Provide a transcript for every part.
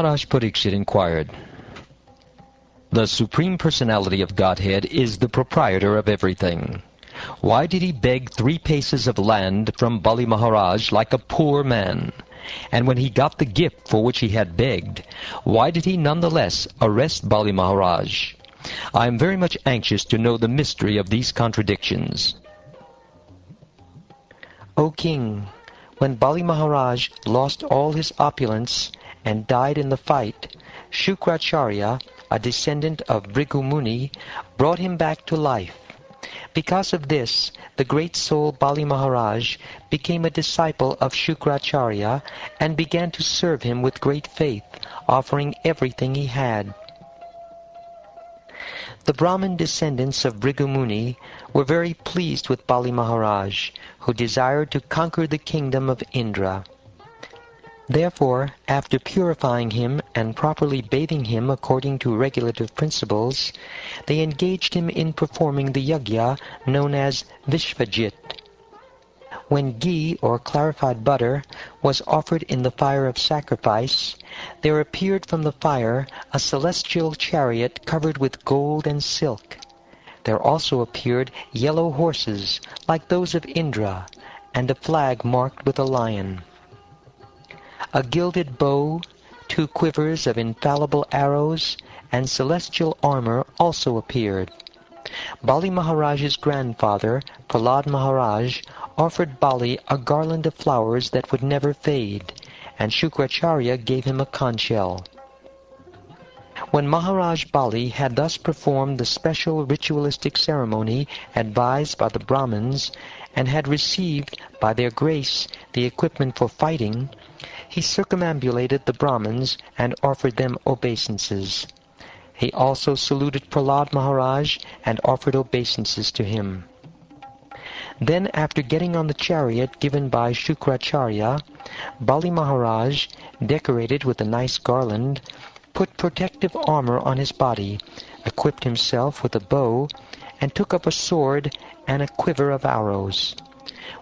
Mahārāja Parīkṣit inquired, "The Supreme Personality of Godhead is the proprietor of everything. Why did he beg 3 paces of land from Bali Maharaj like a poor man? And when he got the gift for which he had begged, why did he nonetheless arrest Bali Maharaj? I am very much anxious to know the mystery of these contradictions." O king, when Bali Maharaj lost all his opulence and died in the fight, Shukracharya, a descendant of Bhrigu Muni, brought him back to life. Because of this, the great soul Bali Maharaj became a disciple of Shukracharya and began to serve him with great faith, offering everything he had. The Brahmin descendants of Bhrigu Muni were very pleased with Bali Maharaj, who desired to conquer the kingdom of Indra. Therefore, after purifying him and properly bathing him according to regulative principles, they engaged him in performing the yajna known as Vishvajit. When ghee, or clarified butter, was offered in the fire of sacrifice, there appeared from the fire a celestial chariot covered with gold and silk. There also appeared yellow horses, like those of Indra, and a flag marked with a lion. A gilded bow, 2 quivers of infallible arrows, and celestial armor also appeared. Bali Maharaj's grandfather, Prahlad Maharaj, offered Bali a garland of flowers that would never fade, and Shukracharya gave him a conch shell. When Maharaj Bali had thus performed the special ritualistic ceremony advised by the Brahmins, and had received, by their grace, the equipment for fighting, he circumambulated the Brahmins and offered them obeisances. He also saluted Prahlad Maharaj and offered obeisances to him. Then, after getting on the chariot given by Shukracharya, Bali Maharaj, decorated with a nice garland, put protective armor on his body, equipped himself with a bow, and took up a sword and a quiver of arrows.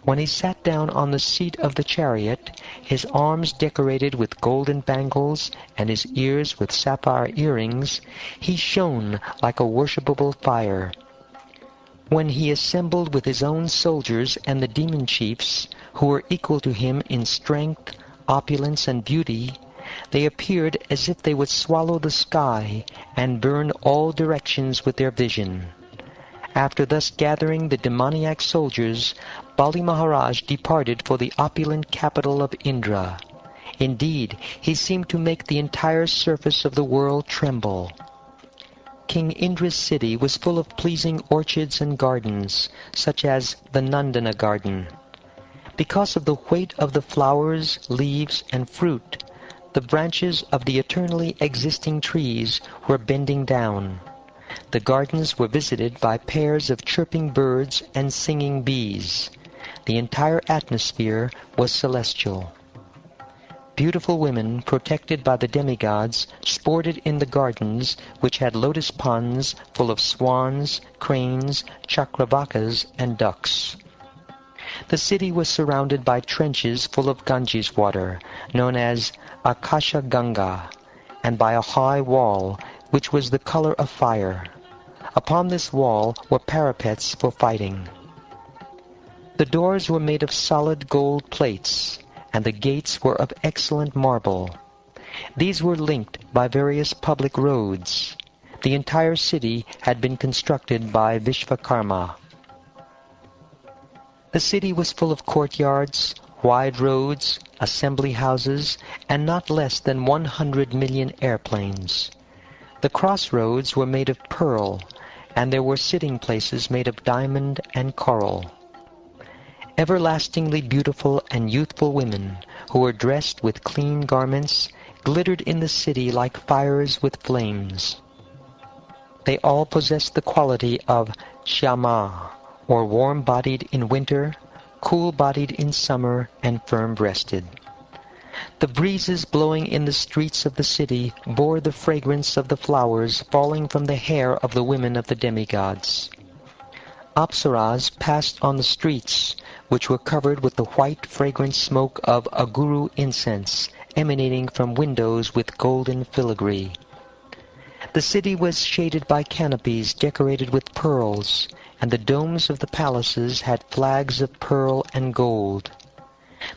When he sat down on the seat of the chariot, his arms decorated with golden bangles and his ears with sapphire earrings, he shone like a worshipable fire. When he assembled with his own soldiers and the demon chiefs, who were equal to him in strength, opulence, and beauty, they appeared as if they would swallow the sky and burn all directions with their vision. After thus gathering the demoniac soldiers, Bali Maharaj departed for the opulent capital of Indra. Indeed, he seemed to make the entire surface of the world tremble. King Indra's city was full of pleasing orchards and gardens, such as the Nandana garden. Because of the weight of the flowers, leaves, and fruit, the branches of the eternally existing trees were bending down. The gardens were visited by pairs of chirping birds and singing bees. The entire atmosphere was celestial. Beautiful women, protected by the demigods, sported in the gardens, which had lotus ponds full of swans, cranes, chakravakas, and ducks. The city was surrounded by trenches full of Ganges water, known as Akasha Ganga, and by a high wall, which was the color of fire. Upon this wall were parapets for fighting. The doors were made of solid gold plates, and the gates were of excellent marble. These were linked by various public roads. The entire city had been constructed by Vishvakarma. The city was full of courtyards, wide roads, assembly houses, and not less than 100 million airplanes. The crossroads were made of pearl, and there were sitting places made of diamond and coral. Everlastingly beautiful and youthful women, who were dressed with clean garments, glittered in the city like fires with flames. They all possessed the quality of Shyama, or warm-bodied in winter, cool-bodied in summer, and firm-breasted. The breezes blowing in the streets of the city bore the fragrance of the flowers falling from the hair of the women of the demigods. Apsaras passed on the streets, which were covered with the white fragrant smoke of aguru incense, emanating from windows with golden filigree. The city was shaded by canopies decorated with pearls, and the domes of the palaces had flags of pearl and gold.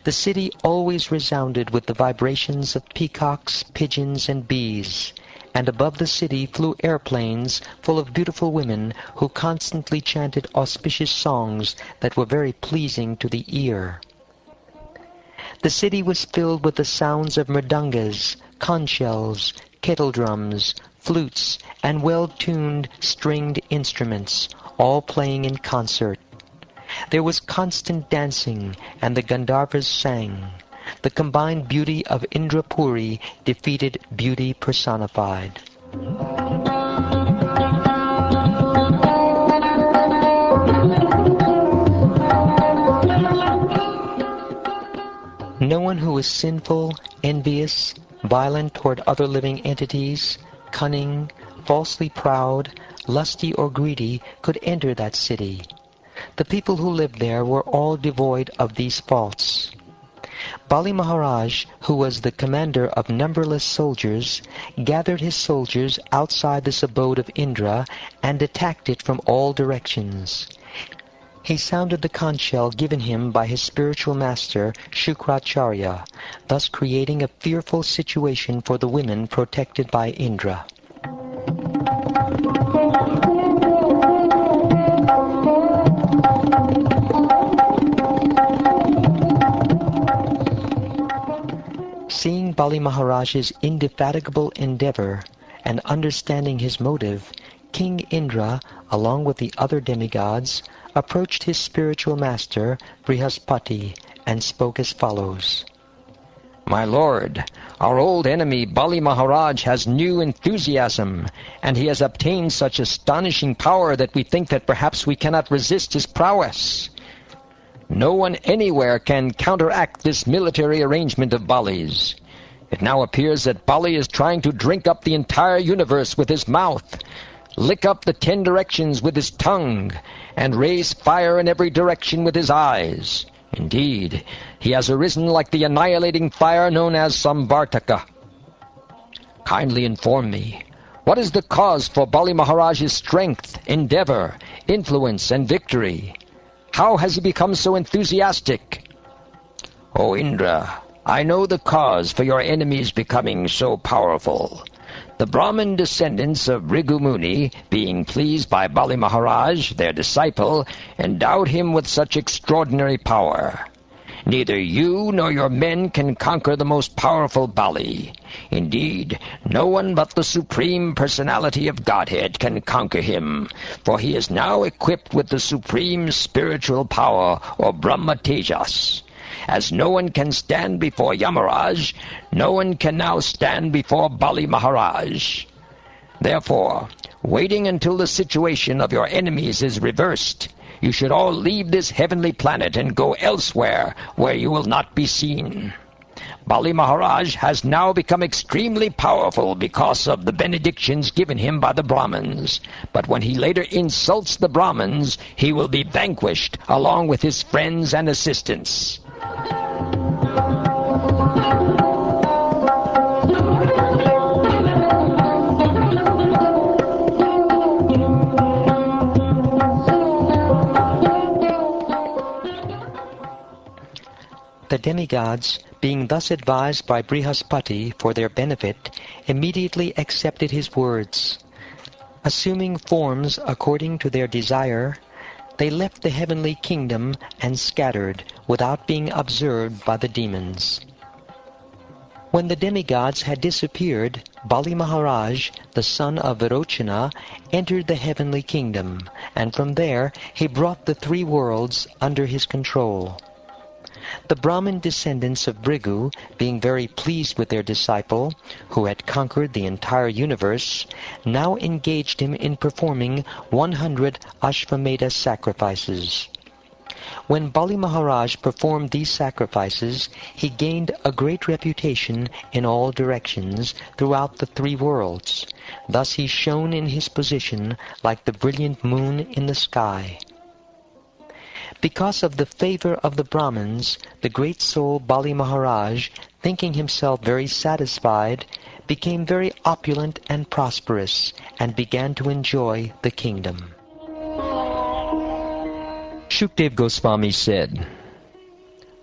The city always resounded with the vibrations of peacocks, pigeons, and bees, and above the city flew airplanes full of beautiful women who constantly chanted auspicious songs that were very pleasing to the ear. The city was filled with the sounds of mridangas, conch shells, kettle drums, flutes, and well-tuned stringed instruments, all playing in concert. There was constant dancing, and the Gandharvas sang. The combined beauty of Indrapuri defeated beauty personified. No one who is sinful, envious, violent toward other living entities, cunning, falsely proud, lusty or greedy could enter that city. The people who lived there were all devoid of these faults. Bali Mahārāja, who was the commander of numberless soldiers, gathered his soldiers outside this abode of Indra and attacked it from all directions. He sounded the conch shell given him by his spiritual master, Shukracharya, thus creating a fearful situation for the women protected by Indra. Seeing Bali Mahārāja's indefatigable endeavor and understanding his motive, King Indra, along with the other demigods, approached his spiritual master, Brihaspati, and spoke as follows. My lord, our old enemy Bali Mahārāja has new enthusiasm, and he has obtained such astonishing power that we think that perhaps we cannot resist his prowess. No one anywhere can counteract this military arrangement of Bali's. It now appears that Bali is trying to drink up the entire universe with his mouth, lick up the 10 directions with his tongue, and raise fire in every direction with his eyes. Indeed, he has arisen like the annihilating fire known as Samvartaka. Kindly inform me, what is the cause for Bali Mahārāja's strength, endeavor, influence, and victory? How has he become so enthusiastic? O Indra, I know the cause for your enemies becoming so powerful. The Brahmin descendants of Bhrigu Muni, being pleased by Bali Mahārāja, their disciple, endowed him with such extraordinary power. Neither you nor your men can conquer the most powerful Bali. Indeed, no one but the Supreme Personality of Godhead can conquer him, for he is now equipped with the supreme spiritual power, or Brahma Tejas. As no one can stand before Yamaraj, no one can now stand before Bali Mahārāja. Therefore, waiting until the situation of your enemies is reversed, you should all leave this heavenly planet and go elsewhere where you will not be seen. Bali Mahārāja has now become extremely powerful because of the benedictions given him by the Brahmins. But when he later insults the Brahmins, he will be vanquished along with his friends and assistants. The demigods, being thus advised by Brihaspati for their benefit, immediately accepted his words. Assuming forms according to their desire, they left the heavenly kingdom and scattered without being observed by the demons. When the demigods had disappeared, Bali Mahārāja, the son of Virochana, entered the heavenly kingdom, and from there he brought the 3 worlds under his control. The Brahmin descendants of Bhrigu, being very pleased with their disciple, who had conquered the entire universe, now engaged him in performing 100 Ashvamedha sacrifices. When Bali Mahārāja performed these sacrifices, he gained a great reputation in all directions throughout the 3 worlds. Thus he shone in his position like the brilliant moon in the sky. Because of the favor of the Brahmins, the great soul Bali Mahārāja, thinking himself very satisfied, became very opulent and prosperous, and began to enjoy the kingdom. Shukdev Goswami said,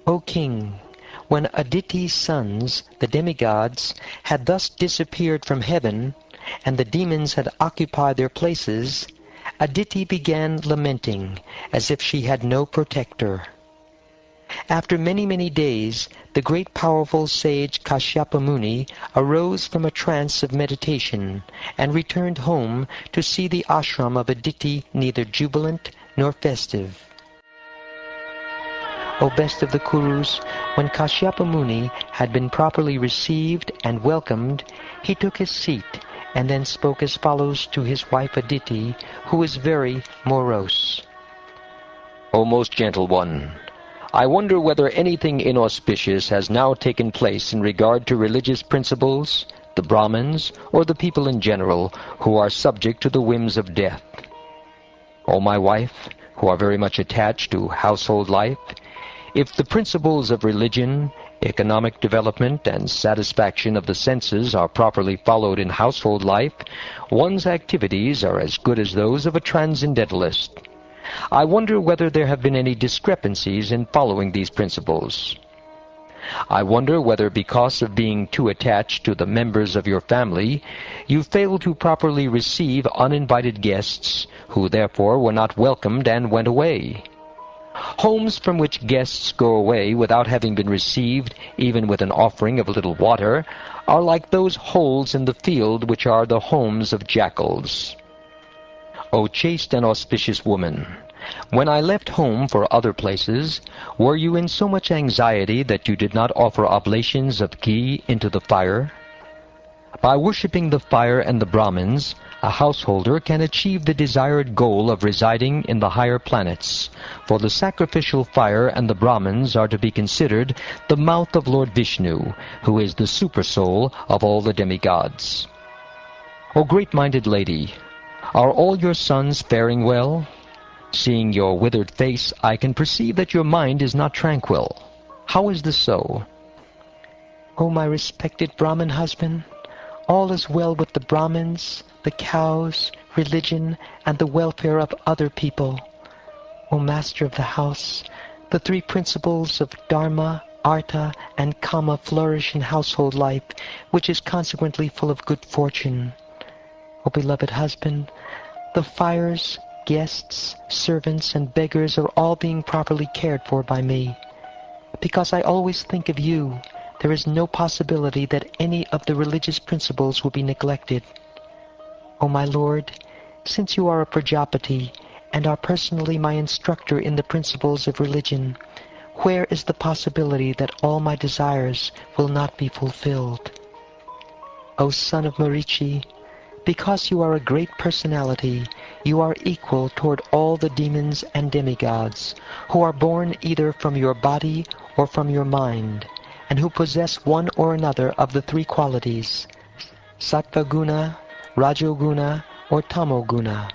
O king, when Aditi's sons, the demigods, had thus disappeared from heaven, and the demons had occupied their places, Aditi began lamenting, as if she had no protector. After many, many days, the great powerful sage Kashyapa Muni arose from a trance of meditation, and returned home to see the ashram of Aditi neither jubilant nor festive. O best of the Kurus, when Kashyapa Muni had been properly received and welcomed, he took his seat, and then spoke as follows to his wife Aditi, who was very morose. O most gentle one, I wonder whether anything inauspicious has now taken place in regard to religious principles, the Brahmins, or the people in general, who are subject to the whims of death. O my wife, who are very much attached to household life, if the principles of religion, economic development, and satisfaction of the senses are properly followed in household life, one's activities are as good as those of a transcendentalist. I wonder whether there have been any discrepancies in following these principles. I wonder whether because of being too attached to the members of your family, you failed to properly receive uninvited guests, who therefore were not welcomed and went away. Homes from which guests go away without having been received, even with an offering of a little water, are like those holes in the field which are the homes of jackals. O chaste and auspicious woman, when I left home for other places, were you in so much anxiety that you did not offer oblations of ghee into the fire? By worshipping the fire and the Brahmins, a householder can achieve the desired goal of residing in the higher planets, for the sacrificial fire and the Brahmins are to be considered the mouth of Lord Vishnu, who is the supersoul of all the demigods. O great-minded lady, are all your sons faring well? Seeing your withered face, I can perceive that your mind is not tranquil. How is this so? O my respected Brahmin husband, all is well with the Brahmins, the cows, religion, and the welfare of other people. O master of the house, the three principles of Dharma, Artha, and Kama flourish in household life, which is consequently full of good fortune. O beloved husband, the fires, guests, servants, and beggars are all being properly cared for by me. Because I always think of you, there is no possibility that any of the religious principles will be neglected. O my Lord, since you are a Prajapati and are personally my instructor in the principles of religion, where is the possibility that all my desires will not be fulfilled? O son of Marichi, because you are a great personality, you are equal toward all the demons and demigods, who are born either from your body or from your mind, and who possess one or another of the three qualities, Sattva-guna, Rajoguna, or Tamoguna.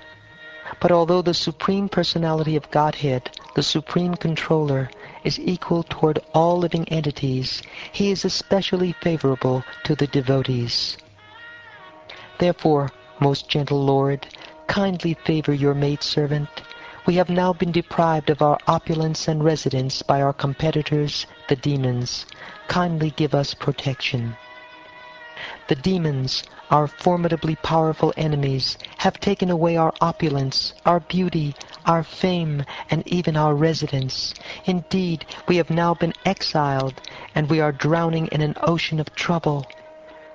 But although the Supreme Personality of Godhead, the Supreme Controller, is equal toward all living entities, he is especially favorable to the devotees. Therefore, most gentle Lord, kindly favor your maidservant. We have now been deprived of our opulence and residence by our competitors, the demons. Kindly give us protection. The demons, our formidably powerful enemies, have taken away our opulence, our beauty, our fame, and even our residence. Indeed, we have now been exiled, and we are drowning in an ocean of trouble.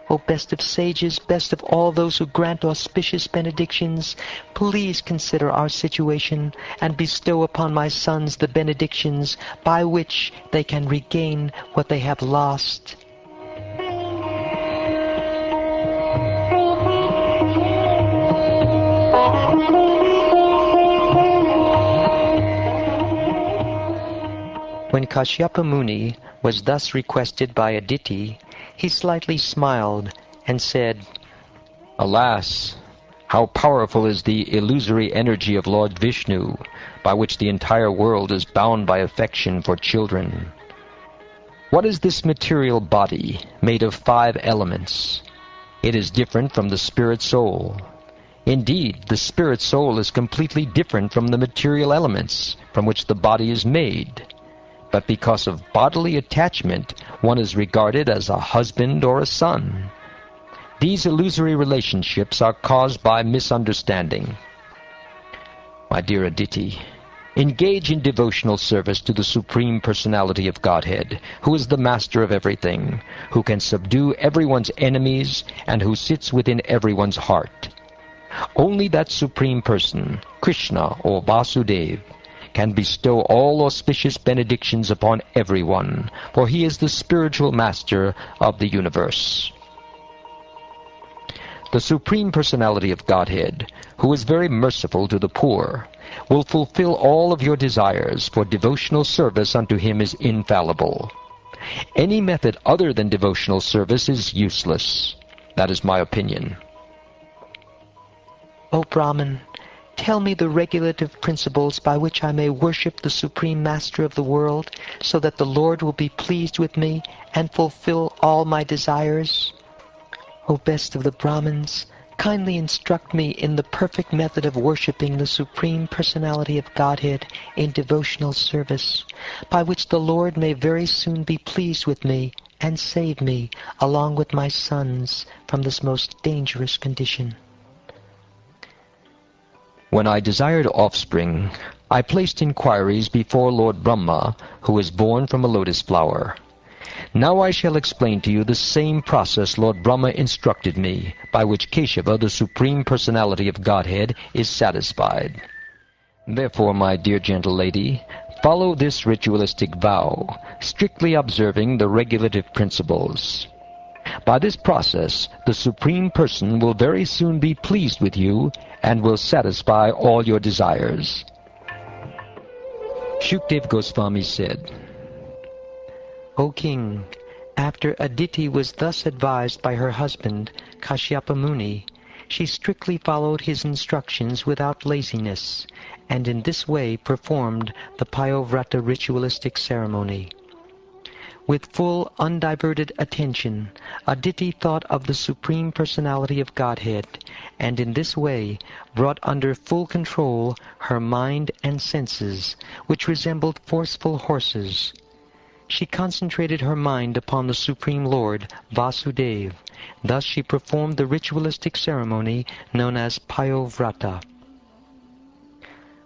O best of sages, best of all those who grant auspicious benedictions, please consider our situation and bestow upon my sons the benedictions by which they can regain what they have lost. When Kashyapa Muni was thus requested by Aditi, he slightly smiled and said, Alas, How powerful is the illusory energy of Lord Vishnu, by which the entire world is bound by affection for children. What is this material body made of 5 elements? It is different from the spirit soul. Indeed, the spirit soul is completely different from the material elements from which the body is made. But because of bodily attachment, one is regarded as a husband or a son. These illusory relationships are caused by misunderstanding. My dear Aditi, engage in devotional service to the Supreme Personality of Godhead, who is the master of everything, who can subdue everyone's enemies, and who sits within everyone's heart. Only that Supreme Person, Krishna or Vasudeva, can bestow all auspicious benedictions upon everyone, for he is the spiritual master of the universe. The Supreme Personality of Godhead, who is very merciful to the poor, will fulfill all of your desires, for devotional service unto him is infallible. Any method other than devotional service is useless. That is my opinion. O Brahman, tell me the regulative principles by which I may worship the Supreme Master of the world, so that the Lord will be pleased with me and fulfill all my desires. O best of the Brahmins, kindly instruct me in the perfect method of worshipping the Supreme Personality of Godhead in devotional service, by which the Lord may very soon be pleased with me and save me, along with my sons, from this most dangerous condition. When I desired offspring, I placed inquiries before Lord Brahma, who is born from a lotus flower. Now I shall explain to you the same process Lord Brahma instructed me, by which Keshava, the Supreme Personality of Godhead, is satisfied. Therefore, my dear gentle lady, follow this ritualistic vow, strictly observing the regulative principles. By this process, the Supreme Person will very soon be pleased with you and will satisfy all your desires. Shukdev Goswami said, O king, after Aditi was thus advised by her husband, Kashyapa Muni, she strictly followed his instructions without laziness, and in this way performed the Payovrata ritualistic ceremony. With full, undiverted attention, Aditi thought of the Supreme Personality of Godhead, and in this way brought under full control her mind and senses, which resembled forceful horses. She concentrated her mind upon the Supreme Lord, Vasudeva. Thus she performed the ritualistic ceremony known as Payovrata.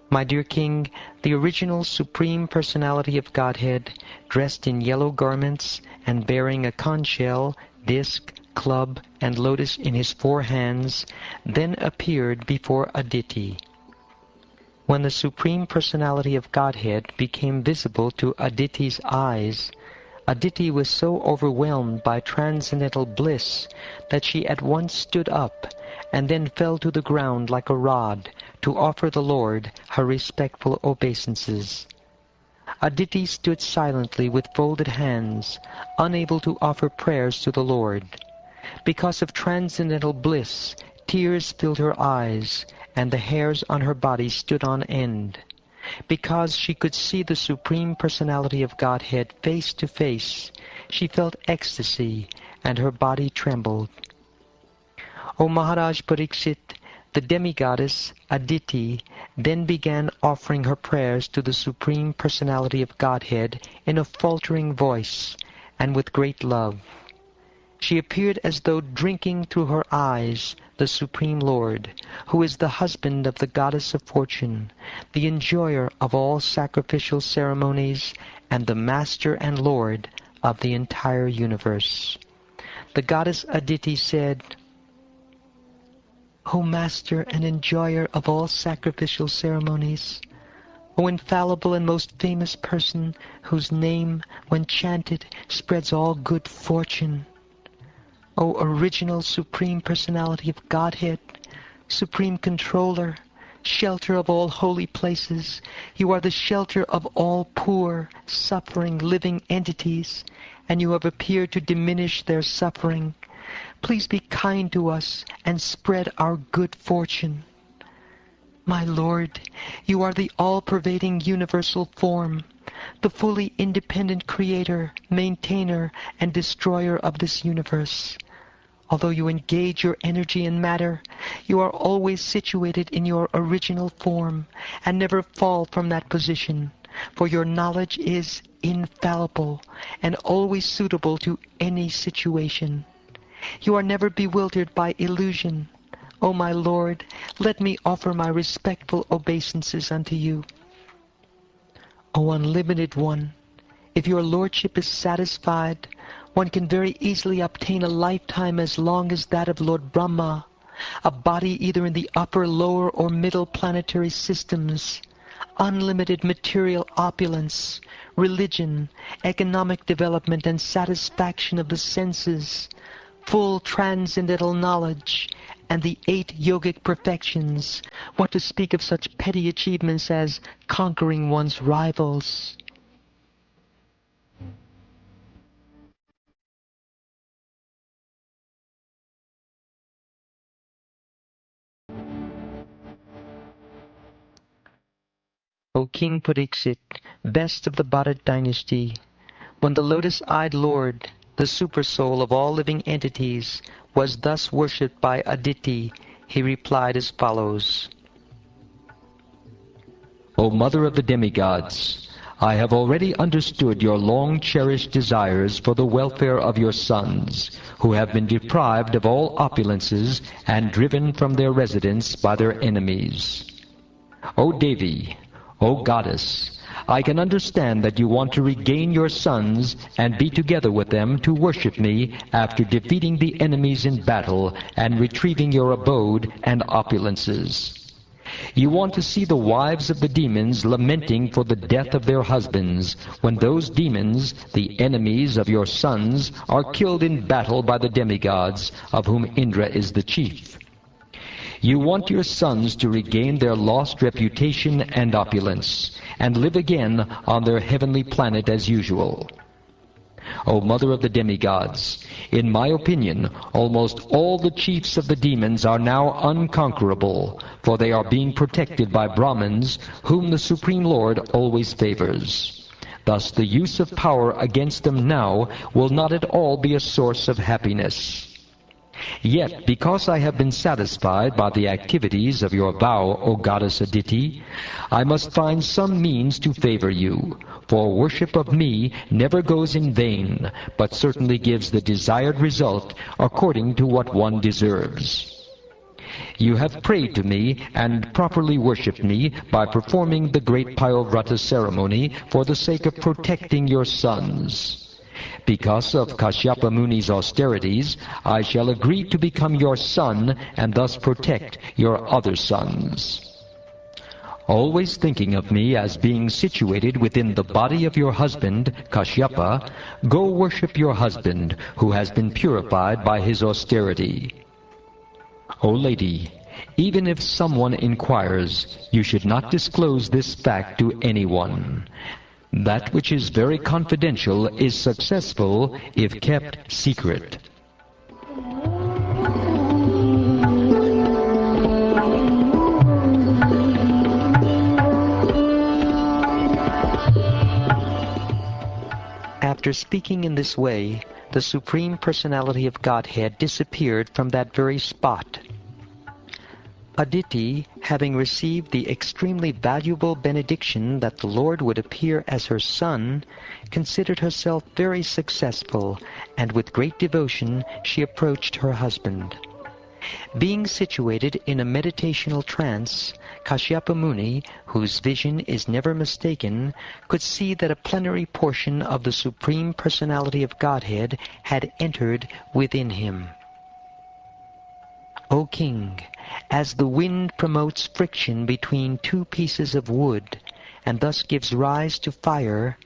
My dear king, the original Supreme Personality of Godhead, dressed in yellow garments and bearing a conch shell, disc, club, and lotus in his 4 hands, then appeared before Aditi. When the Supreme Personality of Godhead became visible to Aditi's eyes, Aditi was so overwhelmed by transcendental bliss that she at once stood up and then fell to the ground like a rod to offer the Lord her respectful obeisances. Aditi stood silently with folded hands, unable to offer prayers to the Lord. Because of transcendental bliss, tears filled her eyes, and the hairs on her body stood on end. Because she could see the Supreme Personality of Godhead face to face, she felt ecstasy, and her body trembled. O Mahārāja Parīkṣit, the demigoddess Aditi then began offering her prayers to the Supreme Personality of Godhead in a faltering voice and with great love. She appeared as though drinking through her eyes the Supreme Lord, who is the husband of the Goddess of Fortune, the enjoyer of all sacrificial ceremonies, and the Master and Lord of the entire universe. The Goddess Aditi said, O Master and enjoyer of all sacrificial ceremonies, O infallible and most famous person, whose name, when chanted, spreads all good fortune, O original Supreme Personality of Godhead, Supreme Controller, shelter of all holy places, you are the shelter of all poor, suffering, living entities, and you have appeared to diminish their suffering. please be kind to us and spread our good fortune. My Lord, you are the all-pervading universal form, the fully independent creator, maintainer, and destroyer of this universe. Although you engage your energy in matter, you are always situated in your original form and never fall from that position, for your knowledge is infallible and always suitable to any situation. You are never bewildered by illusion. O my Lord, let me offer my respectful obeisances unto you. O Unlimited One, if your Lordship is satisfied, one can very easily obtain a lifetime as long as that of Lord Brahma, a body either in the upper, lower, or middle planetary systems, unlimited material opulence, religion, economic development and satisfaction of the senses, full transcendental knowledge, and the 8 yogic perfections, what to speak of such petty achievements as conquering one's rivals. O King Parīkṣit, best of the Bharata dynasty, when the lotus-eyed Lord, the super-soul of all living entities, was thus worshipped by Aditi, he replied as follows. O Mother of the demigods, I have already understood your long-cherished desires for the welfare of your sons, who have been deprived of all opulences and driven from their residence by their enemies. O Devi, O Goddess, I can understand that you want to regain your sons and be together with them to worship me after defeating the enemies in battle and retrieving your abode and opulences. You want to see the wives of the demons lamenting for the death of their husbands, when those demons, the enemies of your sons, are killed in battle by the demigods, of whom Indra is the chief. You want your sons to regain their lost reputation and opulence, and live again on their heavenly planet as usual. O Mother of the demigods, in my opinion, almost all the chiefs of the demons are now unconquerable, for they are being protected by Brahmins, whom the Supreme Lord always favors. Thus the use of power against them now will not at all be a source of happiness. Yet, because I have been satisfied by the activities of your vow, O Goddess Aditi, I must find some means to favor you, for worship of me never goes in vain, but certainly gives the desired result according to what one deserves. You have prayed to me and properly worshipped me by performing the great Payovrata ceremony for the sake of protecting your sons. Because of Kashyapa Muni's austerities, I shall agree to become your son and thus protect your other sons. Always thinking of me as being situated within the body of your husband, Kashyapa, go worship your husband, who has been purified by his austerity. O lady, even if someone inquires, you should not disclose this fact to anyone. That which is very confidential is successful if kept secret. After speaking in this way, the Supreme Personality of Godhead disappeared from that very spot. Aditi, having received the extremely valuable benediction that the Lord would appear as her son, considered herself very successful, and with great devotion she approached her husband. Being situated in a meditational trance, Kashyapa Muni, whose vision is never mistaken, could see that a plenary portion of the Supreme Personality of Godhead had entered within him. O King, as the wind promotes friction between two pieces of wood, and thus gives rise to fire,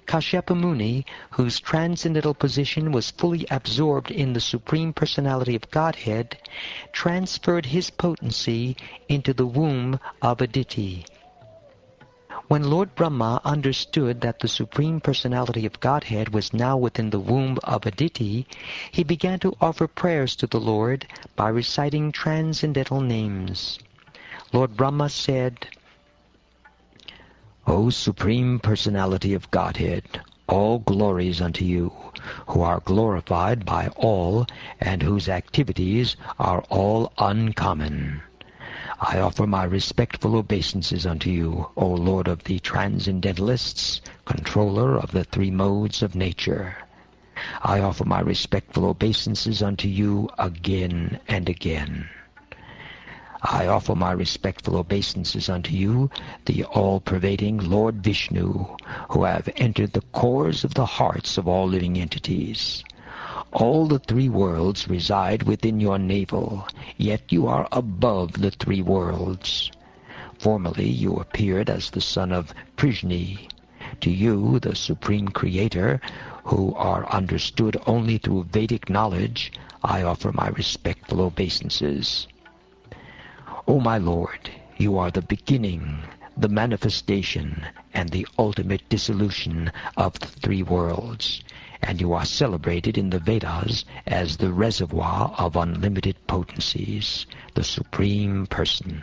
Kashyapa Muni, whose transcendental position was fully absorbed in the Supreme Personality of Godhead, transferred his potency into the womb of Aditi. When Lord Brahma understood that the Supreme Personality of Godhead was now within the womb of Aditi, he began to offer prayers to the Lord by reciting transcendental names. Lord Brahma said, O Supreme Personality of Godhead, all glories unto you, who are glorified by all and whose activities are all uncommon. I offer my respectful obeisances unto you, O Lord of the Transcendentalists, controller of the three modes of nature. I offer my respectful obeisances unto you again and again. I offer my respectful obeisances unto you, the all-pervading Lord Vishnu, who have entered the cores of the hearts of all living entities. All the three worlds reside within your navel, yet you are above the three worlds. Formerly you appeared as the son of Prishni. To you, the Supreme Creator, who are understood only through Vedic knowledge, I offer my respectful obeisances. O my Lord, you are the beginning, the manifestation, and the ultimate dissolution of the three worlds, and you are celebrated in the Vedas as the reservoir of unlimited potencies, the Supreme Person.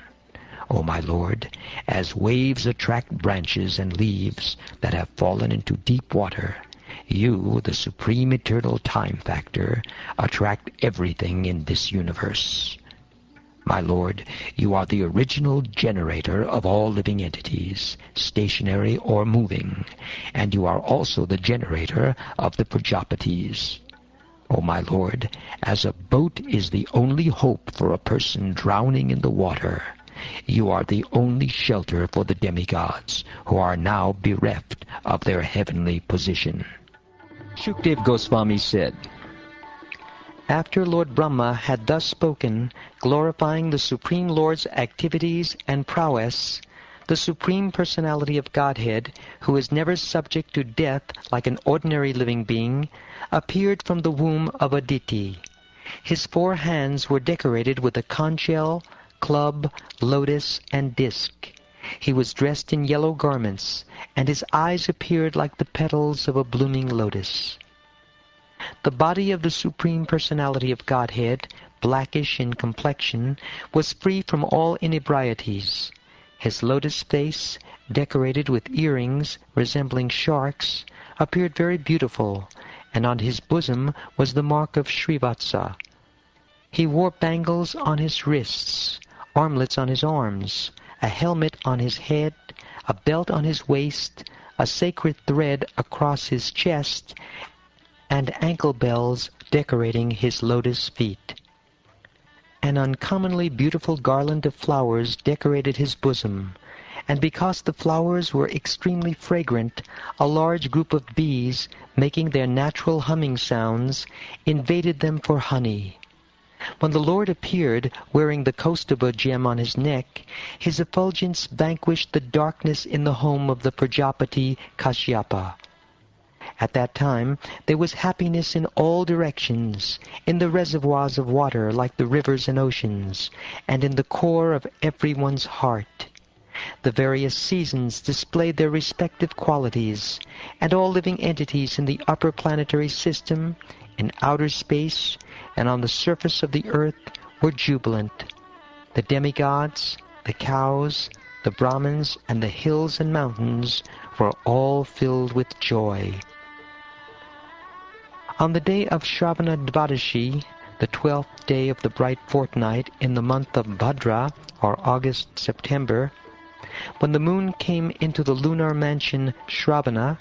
O my Lord, as waves attract branches and leaves that have fallen into deep water, you, the Supreme Eternal Time Factor, attract everything in this universe. My Lord, you are the original generator of all living entities, stationary or moving, and you are also the generator of the Prajapatis. O my Lord, as a boat is the only hope for a person drowning in the water, you are the only shelter for the demigods, who are now bereft of their heavenly position. Shukdev Goswami said, After Lord Brahma had thus spoken, glorifying the Supreme Lord's activities and prowess, the Supreme Personality of Godhead, who is never subject to death like an ordinary living being, appeared from the womb of Aditi. His 4 hands were decorated with a conch shell, club, lotus, and disc. He was dressed in yellow garments, and his eyes appeared like the petals of a blooming lotus. The body of the Supreme Personality of Godhead, blackish in complexion, was free from all inebrieties. His lotus face, decorated with earrings resembling sharks, appeared very beautiful, and on his bosom was the mark of Srivatsa. He wore bangles on his wrists, armlets on his arms, a helmet on his head, a belt on his waist, a sacred thread across his chest, and ankle bells decorating his lotus feet. An uncommonly beautiful garland of flowers decorated his bosom, and because the flowers were extremely fragrant, a large group of bees, making their natural humming sounds, invaded them for honey. When the Lord appeared, wearing the Kaustubha gem on his neck, his effulgence vanquished the darkness in the home of the Prajapati Kashyapa. At that time there was happiness in all directions, in the reservoirs of water like the rivers and oceans, and in the core of everyone's heart. The various seasons displayed their respective qualities, and all living entities in the upper planetary system, in outer space, and on the surface of the earth were jubilant. The demigods, the cows, the Brahmins, and the hills and mountains were all filled with joy. On the day of Shravana-Dvadashi, the 12th day of the bright fortnight in the month of Bhadra, or August-September, when the moon came into the lunar mansion Shravana,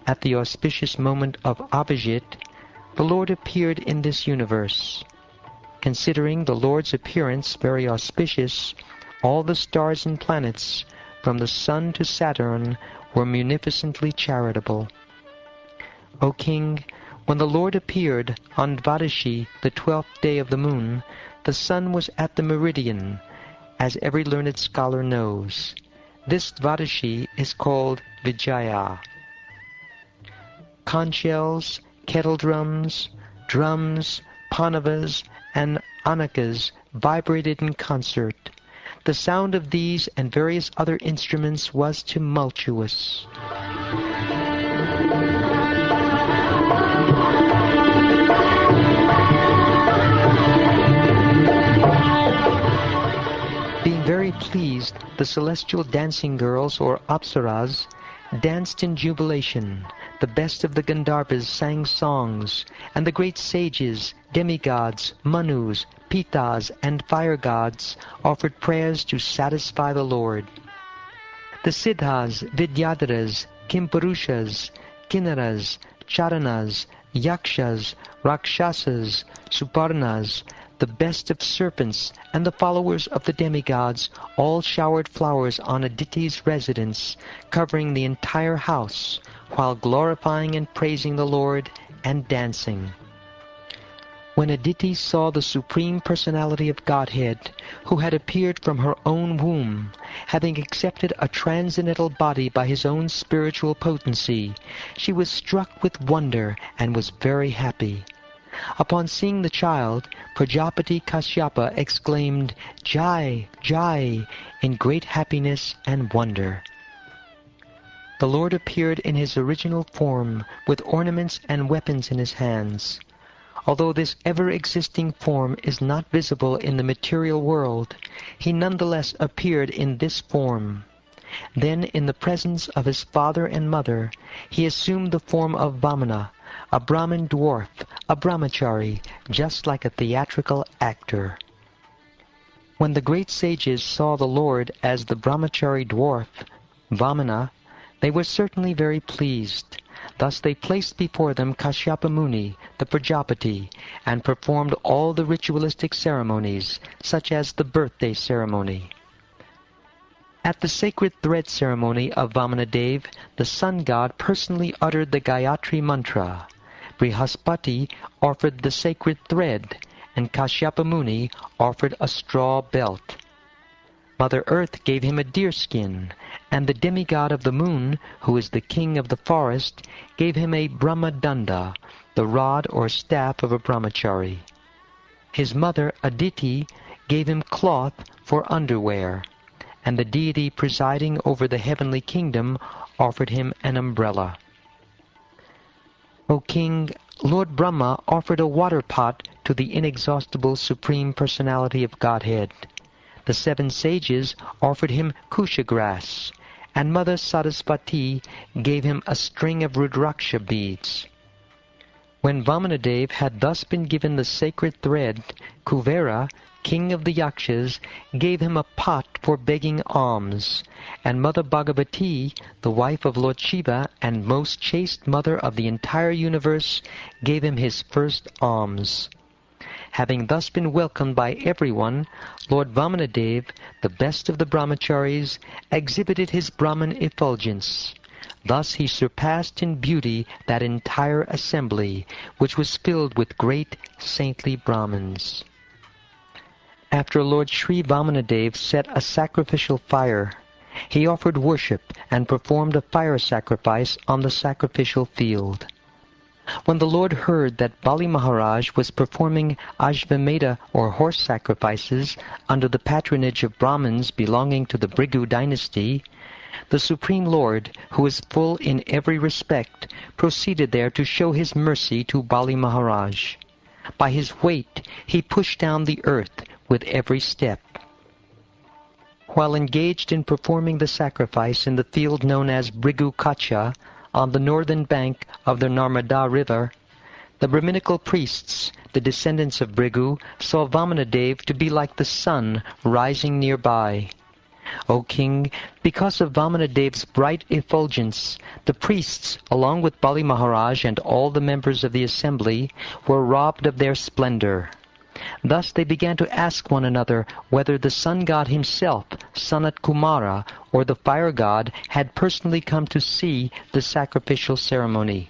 at the auspicious moment of Abhijit, the Lord appeared in this universe. Considering the Lord's appearance very auspicious, all the stars and planets, from the sun to Saturn, were munificently charitable. O King, when the Lord appeared on Dvadashi, the 12th day of the moon, the sun was at the meridian, as every learned scholar knows. This Dvadashi is called Vijaya. Conch shells, kettle drums, panavas, and anakas vibrated in concert. The sound of these and various other instruments was tumultuous. Being very pleased, the celestial dancing girls, or apsaras, danced in jubilation. The best of the Gandharvas sang songs, and the great sages, demigods, manus, pitas, and fire gods offered prayers to satisfy the Lord. The siddhas, vidyadharas, kimpurushas, kinnaras, charanas, yakshas, rakshasas, suparnas, the best of serpents, and the followers of the demigods all showered flowers on Aditi's residence, covering the entire house, while glorifying and praising the Lord and dancing. When Aditi saw the Supreme Personality of Godhead, who had appeared from her own womb, having accepted a transcendental body by his own spiritual potency, she was struck with wonder and was very happy. Upon seeing the child, Prajapati Kashyapa exclaimed, "Jai, Jai," in great happiness and wonder. The Lord appeared in his original form, with ornaments and weapons in his hands. Although this ever-existing form is not visible in the material world, he nonetheless appeared in this form. Then, in the presence of his father and mother, he assumed the form of Vamana, a Brahmin dwarf, a brahmachari, just like a theatrical actor. When the great sages saw the Lord as the brahmachari dwarf, Vamana, they were certainly very pleased. Thus they placed before them Kashyapa Muni, the Prajapati, and performed all the ritualistic ceremonies, such as the birthday ceremony. At the sacred thread ceremony of Vamanadeva, the sun god personally uttered the Gayatri mantra. Brihaspati offered the sacred thread, and Kashyapa Muni offered a straw belt. Mother Earth gave him a deerskin, and the demigod of the moon, who is the king of the forest, gave him a Brahmadanda, the rod or staff of a brahmachari. His mother, Aditi, gave him cloth for underwear, and the deity presiding over the heavenly kingdom offered him an umbrella. O king, Lord Brahma offered a water pot to the inexhaustible Supreme Personality of Godhead. The 7 sages offered him kusha grass, and Mother Sarasvati gave him a string of Rudraksha beads. When Vamanadeva had thus been given the sacred thread, Kuvera, king of the Yakshas, gave him a pot for begging alms, and Mother Bhagavati, the wife of Lord Shiva and most chaste mother of the entire universe, gave him his first alms. Having thus been welcomed by everyone, Lord Vamanadeva, the best of the brahmacharis, exhibited his Brahman effulgence. Thus he surpassed in beauty that entire assembly, which was filled with great saintly Brahmins. After Lord Sri Vamanadeva set a sacrificial fire, he offered worship and performed a fire sacrifice on the sacrificial field. When the Lord heard that Bali Mahārāja was performing Ashvamedha or horse sacrifices under the patronage of Brahmins belonging to the Bhrigu dynasty, the Supreme Lord, who is full in every respect, proceeded there to show his mercy to Bali Mahārāja. By his weight he pushed down the earth with every step. While engaged in performing the sacrifice in the field known as Bhrigu Kacha, on the northern bank of the Narmada river, the Brahminical priests, the descendants of Bhrigu, saw Vamanadeva to be like the sun rising nearby. O king, because of Vamanadeva's bright effulgence, the priests, along with Bali Mahārāja and all the members of the assembly, were robbed of their splendor. Thus they began to ask one another whether the sun god himself, Sanat Kumara, or the fire god, had personally come to see the sacrificial ceremony.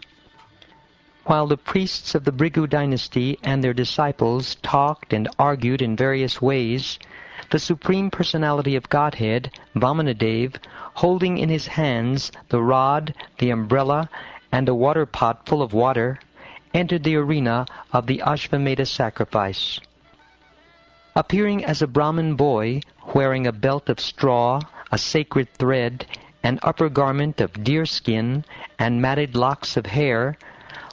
While the priests of the Bhrigu dynasty and their disciples talked and argued in various ways, the Supreme Personality of Godhead, Vamanadeva, holding in his hands the rod, the umbrella, and a water pot full of water, entered the arena of the Ashvamedha sacrifice. Appearing as a Brahmin boy, wearing a belt of straw, a sacred thread, an upper garment of deer skin, and matted locks of hair,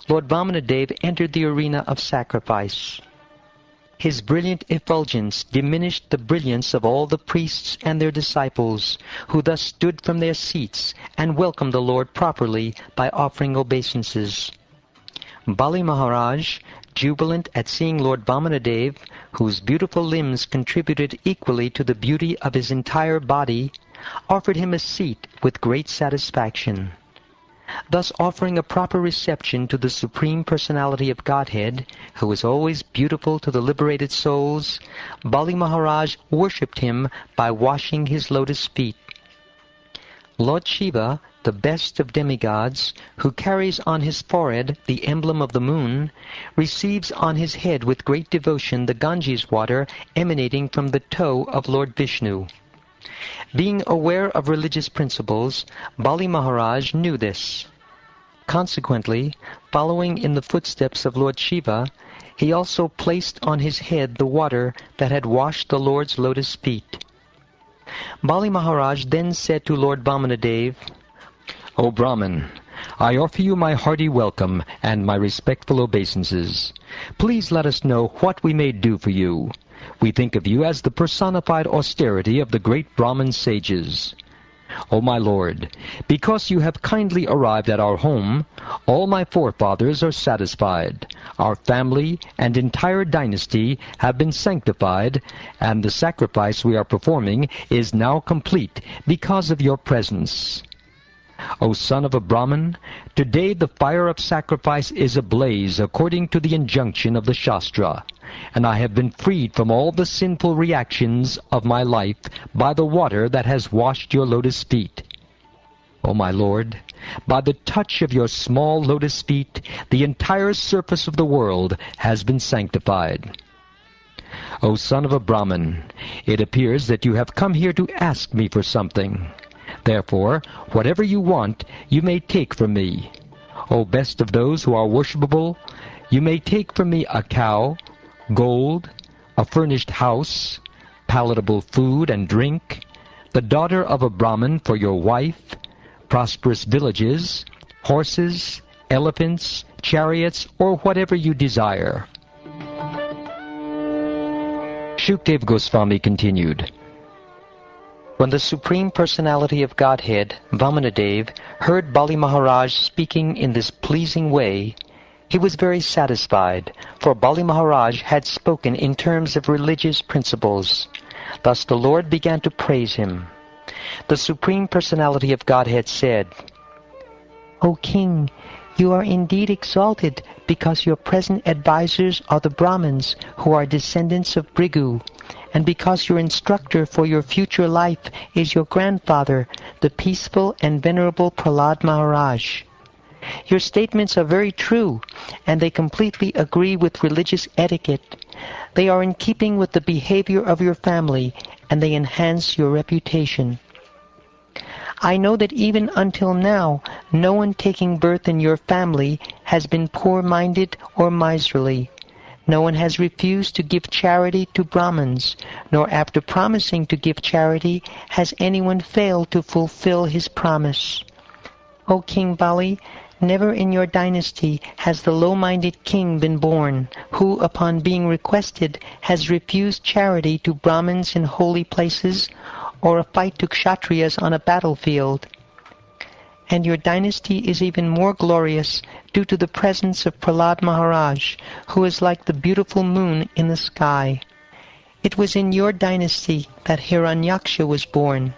Lord Vāmanadeva entered the arena of sacrifice. His brilliant effulgence diminished the brilliance of all the priests and their disciples, who thus stood from their seats and welcomed the Lord properly by offering obeisances. Bali Mahārāja, jubilant at seeing Lord Vāmanadeva, whose beautiful limbs contributed equally to the beauty of his entire body, offered him a seat with great satisfaction. Thus offering a proper reception to the Supreme Personality of Godhead, who is always beautiful to the liberated souls, Bali Mahārāja worshipped him by washing his lotus feet. Lord Shiva, the best of demigods, who carries on his forehead the emblem of the moon, receives on his head with great devotion the Ganges water emanating from the toe of Lord Vishnu. Being aware of religious principles, Bali Mahārāja knew this. Consequently, following in the footsteps of Lord Shiva, he also placed on his head the water that had washed the Lord's lotus feet. Bali Mahārāja then said to Lord Vāmanadeva, "O Brahman, I offer you my hearty welcome and my respectful obeisances. Please let us know what we may do for you. We think of you as the personified austerity of the great Brahmin sages. O my Lord, because you have kindly arrived at our home, all my forefathers are satisfied. Our family and entire dynasty have been sanctified, and the sacrifice we are performing is now complete because of your presence. O son of a Brahmin, today the fire of sacrifice is ablaze according to the injunction of the Shastra, and I have been freed from all the sinful reactions of my life by the water that has washed your lotus feet. O my Lord, by the touch of your small lotus feet, the entire surface of the world has been sanctified. O son of a Brahmin, it appears that you have come here to ask me for something. Therefore, whatever you want, you may take from me. O best of those who are worshipable, you may take from me a cow, gold, a furnished house, palatable food and drink, the daughter of a Brahmin for your wife, prosperous villages, horses, elephants, chariots, or whatever you desire." Shukdev Goswami continued, When the Supreme Personality of Godhead, Vāmanadeva, heard Bali Mahārāja speaking in this pleasing way, he was very satisfied, for Bali Mahārāja had spoken in terms of religious principles. Thus the Lord began to praise him. The Supreme Personality of Godhead said, "O King, you are indeed exalted because your present advisors are the Brahmins who are descendants of Bhrigu, and because your instructor for your future life is your grandfather, the peaceful and venerable Prahlāda Mahārāja. Your statements are very true, and they completely agree with religious etiquette. They are in keeping with the behavior of your family, and they enhance your reputation. I know that even until now, no one taking birth in your family has been poor-minded or miserly. No one has refused to give charity to Brahmins, nor after promising to give charity has anyone failed to fulfill his promise. O King Bali, never in your dynasty has the low-minded king been born, who, upon being requested, has refused charity to Brahmins in holy places, or a fight to Kshatriyas on a battlefield. And your dynasty is even more glorious due to the presence of Prahlāda Mahārāja, who is like the beautiful moon in the sky. It was in your dynasty that Hiranyaksha was born.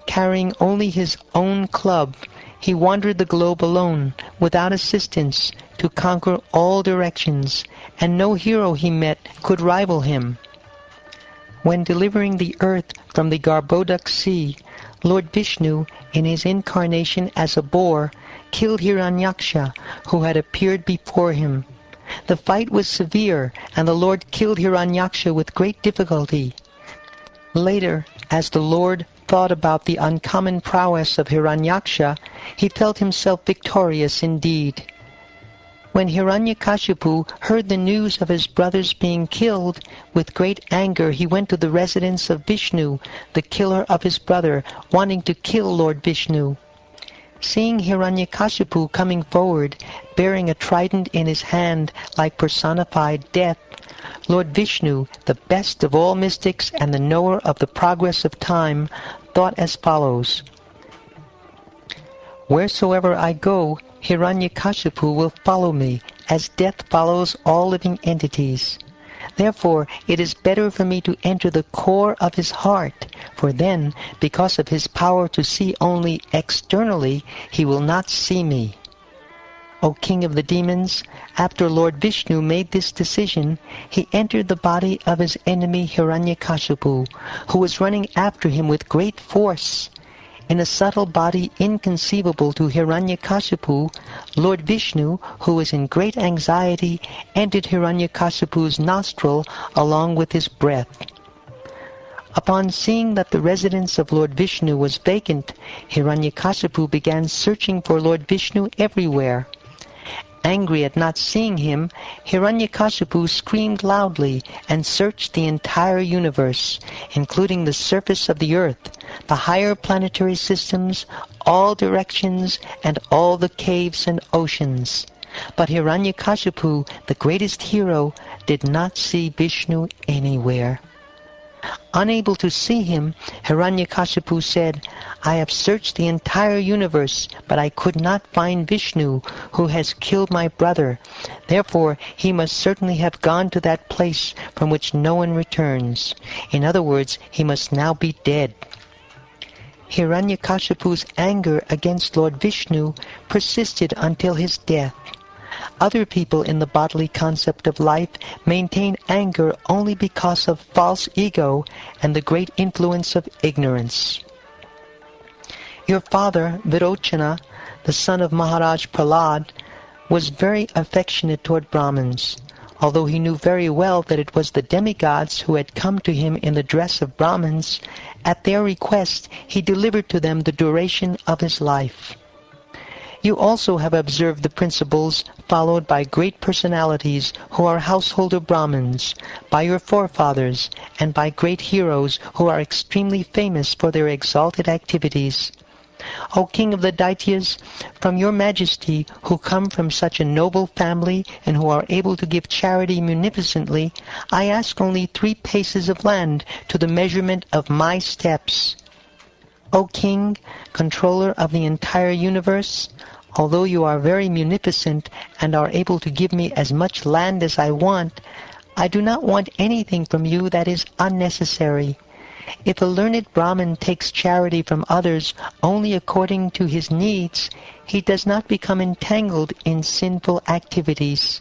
Carrying only his own club, he wandered the globe alone, without assistance, to conquer all directions, and no hero he met could rival him. When delivering the earth from the Garbhodak sea, Lord Vishnu, in his incarnation as a boar, killed Hiranyaksha, who had appeared before him. The fight was severe, and the Lord killed Hiranyaksha with great difficulty. Later, as the Lord thought about the uncommon prowess of Hiranyaksha, he felt himself victorious indeed. When Hiranyakashipu heard the news of his brothers being killed, with great anger he went to the residence of Vishnu, the killer of his brother, wanting to kill Lord Vishnu. Seeing Hiranyakashipu coming forward, bearing a trident in his hand like personified death, Lord Vishnu, the best of all mystics and the knower of the progress of time, thought as follows: "Wheresoever I go, Hiranyakashipu will follow me, as death follows all living entities. Therefore, it is better for me to enter the core of his heart, for then, because of his power to see only externally, he will not see me." O King of the Demons, after Lord Vishnu made this decision, he entered the body of his enemy Hiranyakashipu, who was running after him with great force. In a subtle body inconceivable to Hiranyakashipu, Lord Vishnu, who was in great anxiety, entered Hiranyakashipu's nostril along with his breath. Upon seeing that the residence of Lord Vishnu was vacant, Hiranyakashipu began searching for Lord Vishnu everywhere. Angry at not seeing him, Hiranyakashipu screamed loudly and searched the entire universe, including the surface of the earth, the higher planetary systems, all directions, and all the caves and oceans. But Hiranyakashipu, the greatest hero, did not see Vishnu anywhere. Unable to see him, Hiranyakashipu said, "I have searched the entire universe, but I could not find Vishnu, who has killed my brother. Therefore, he must certainly have gone to that place from which no one returns. In other words, he must now be dead." Hiranyakashipu's anger against Lord Vishnu persisted until his death. Other people in the bodily concept of life maintain anger only because of false ego and the great influence of ignorance. Your father, Virochana, the son of Mahārāja Prahlād, was very affectionate toward Brahmins. Although he knew very well that it was the demigods who had come to him in the dress of Brahmins, at their request he delivered to them the duration of his life. You also have observed the principles followed by great personalities who are householder Brahmins, by your forefathers, and by great heroes who are extremely famous for their exalted activities. O King of the Daityas, from your majesty, who come from such a noble family and who are able to give charity munificently, I ask only 3 paces of land to the measurement of my steps. O King, controller of the entire universe, although you are very munificent and are able to give me as much land as I want, I do not want anything from you that is unnecessary. If a learned Brahmin takes charity from others only according to his needs, he does not become entangled in sinful activities.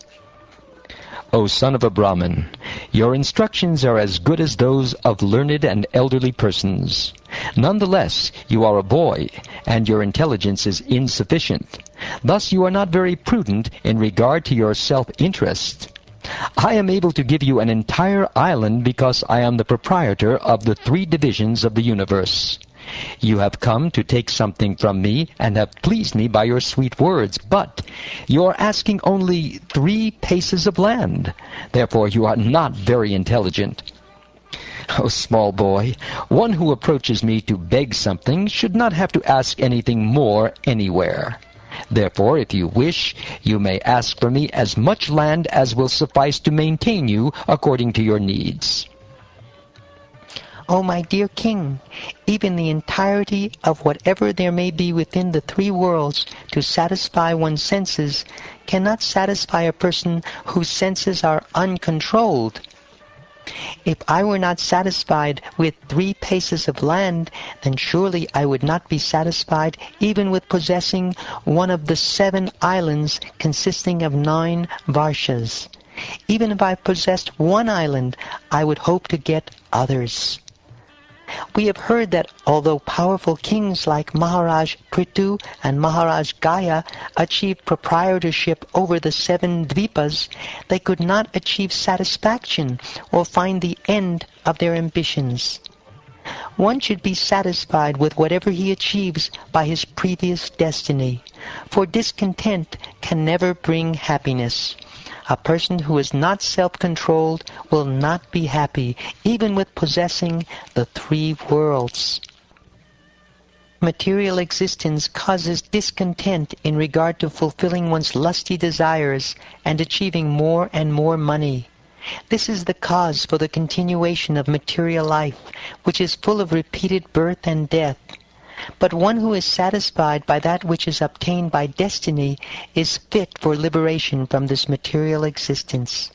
O son of a Brahmin, your instructions are as good as those of learned and elderly persons. Nonetheless, you are a boy, and your intelligence is insufficient. Thus you are not very prudent in regard to your self-interest. I am able to give you an entire island because I am the proprietor of the 3 divisions of the universe. You have come to take something from me and have pleased me by your sweet words, but you are asking only 3 paces of land. Therefore you are not very intelligent. O small boy, one who approaches me to beg something should not have to ask anything more anywhere. Therefore, if you wish, you may ask for me as much land as will suffice to maintain you according to your needs. O my dear King, even the entirety of whatever there may be within the 3 worlds to satisfy one's senses cannot satisfy a person whose senses are uncontrolled. If I were not satisfied with 3 paces of land, then surely I would not be satisfied even with possessing one of the 7 islands consisting of 9 varshas. Even if I possessed 1 island, I would hope to get others. We have heard that although powerful kings like Mahārāja Prithu and Mahārāja Gaya achieved proprietorship over the 7 dvipas, they could not achieve satisfaction or find the end of their ambitions. One should be satisfied with whatever he achieves by his previous destiny, for discontent can never bring happiness. A person who is not self-controlled will not be happy, even with possessing the 3 worlds. Material existence causes discontent in regard to fulfilling one's lusty desires and achieving more and more money. This is the cause for the continuation of material life, which is full of repeated birth and death. But one who is satisfied by that which is obtained by destiny is fit for liberation from this material existence.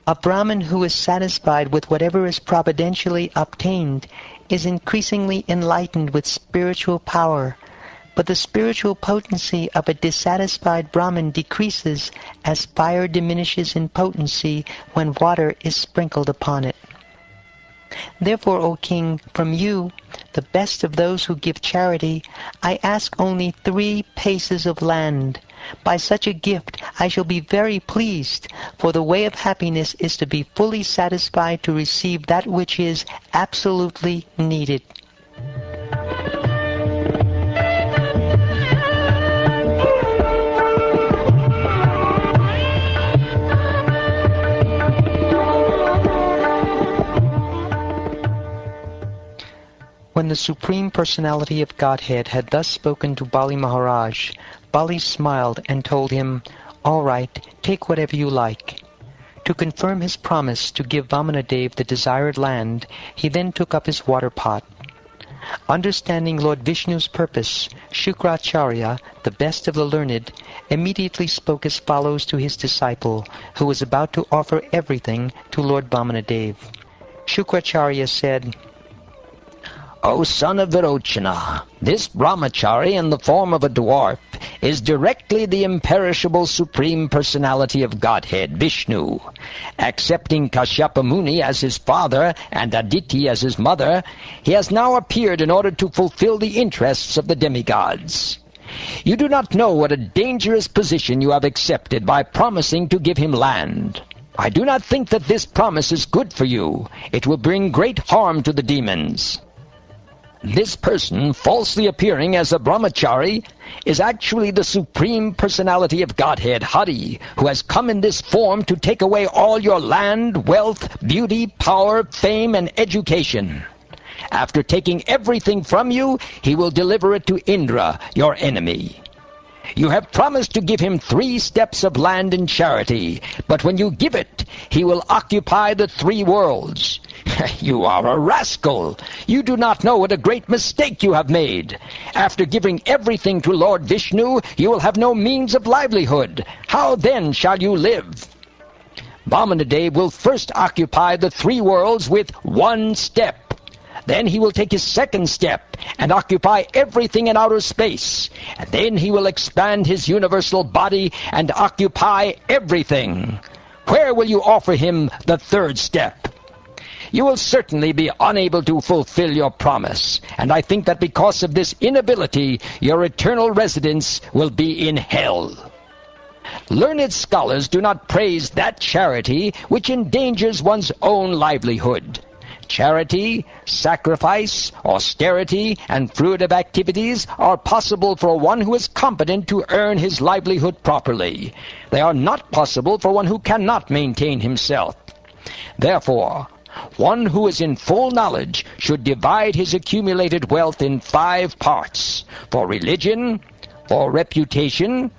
A Brahmin who is satisfied with whatever is providentially obtained is increasingly enlightened with spiritual power, but the spiritual potency of a dissatisfied Brahmin decreases as fire diminishes in potency when water is sprinkled upon it. Therefore, O King, from you, the best of those who give charity, I ask only 3 paces of land. By such a gift I shall be very pleased, for the way of happiness is to be fully satisfied to receive that which is absolutely needed. When the Supreme Personality of Godhead had thus spoken to Bali Maharaj, Bali smiled and told him, "All right, take whatever you like." To confirm his promise to give Vāmanadeva the desired land, he then took up his water pot. Understanding Lord Vishnu's purpose, Shukracharya, the best of the learned, immediately spoke as follows to his disciple, who was about to offer everything to Lord Vāmanadeva. Shukracharya said, O son of Virochana, this brahmachari in the form of a dwarf is directly the imperishable Supreme Personality of Godhead, Vishnu. Accepting Kashyapa Muni as his father and Aditi as his mother, he has now appeared in order to fulfill the interests of the demigods. You do not know what a dangerous position you have accepted by promising to give him land. I do not think that this promise is good for you. It will bring great harm to the demons. This person, falsely appearing as a brahmachari, is actually the Supreme Personality of Godhead, Hari, who has come in this form to take away all your land, wealth, beauty, power, fame, and education. After taking everything from you, he will deliver it to Indra, your enemy. You have promised to give him 3 steps of land in charity, but when you give it, he will occupy the 3 worlds. You are a rascal. You do not know what a great mistake you have made. After giving everything to Lord Vishnu, you will have no means of livelihood. How then shall you live? Vāmanadeva will first occupy the 3 worlds with 1 step. Then he will take his 2nd step and occupy everything in outer space. And then he will expand his universal body and occupy everything. Where will you offer him the 3rd step? You will certainly be unable to fulfill your promise, and I think that because of this inability, your eternal residence will be in hell. Learned scholars do not praise that charity which endangers one's own livelihood. Charity, sacrifice, austerity, and fruitive activities are possible for one who is competent to earn his livelihood properly. They are not possible for one who cannot maintain himself. Therefore, one who is in full knowledge should divide his accumulated wealth in 5 parts: for religion, for reputation,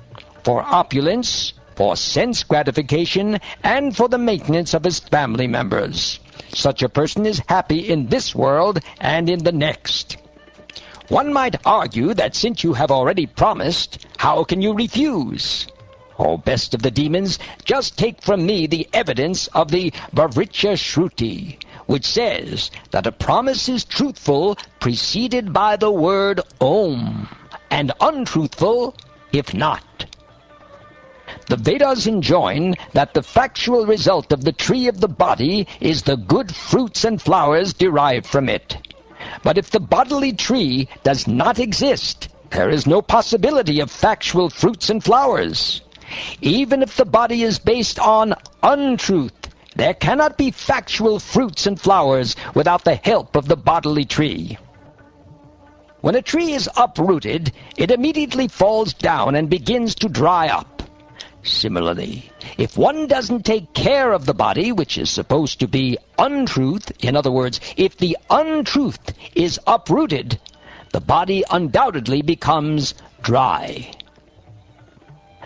for opulence, for sense gratification, and for the maintenance of his family members. Such a person is happy in this world and in the next. One might argue that since you have already promised, how can you refuse? O best of the demons, just take from me the evidence of the Bhavricha Shruti, which says that a promise is truthful preceded by the word Om, and untruthful if not. The Vedas enjoin that the factual result of the tree of the body is the good fruits and flowers derived from it. But if the bodily tree does not exist, there is no possibility of factual fruits and flowers. Even if the body is based on untruth, There cannot be factual fruits and flowers without the help of the bodily tree. When a tree is uprooted, it immediately falls down and begins to dry up. Similarly, if one doesn't take care of the body, which is supposed to be untruth, in other words, if the untruth is uprooted, the body undoubtedly becomes dry.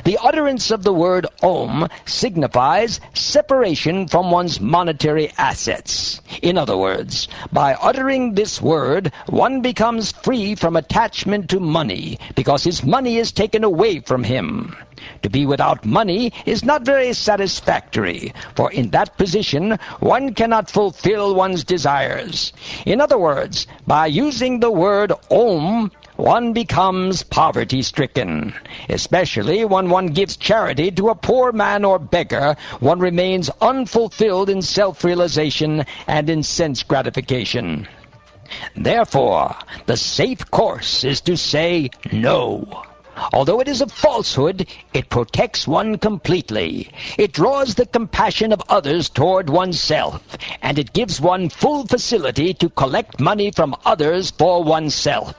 The utterance of the word Om signifies separation from one's monetary assets. In other words, by uttering this word, one becomes free from attachment to money, because his money is taken away from him. To be without money is not very satisfactory, for in that position one cannot fulfill one's desires. In other words, by using the word Om, one becomes poverty-stricken. Especially when one gives charity to a poor man or beggar, one remains unfulfilled in self-realization and in sense gratification. Therefore, the safe course is to say no. Although it is a falsehood, it protects one completely. It draws the compassion of others toward oneself, and it gives one full facility to collect money from others for oneself.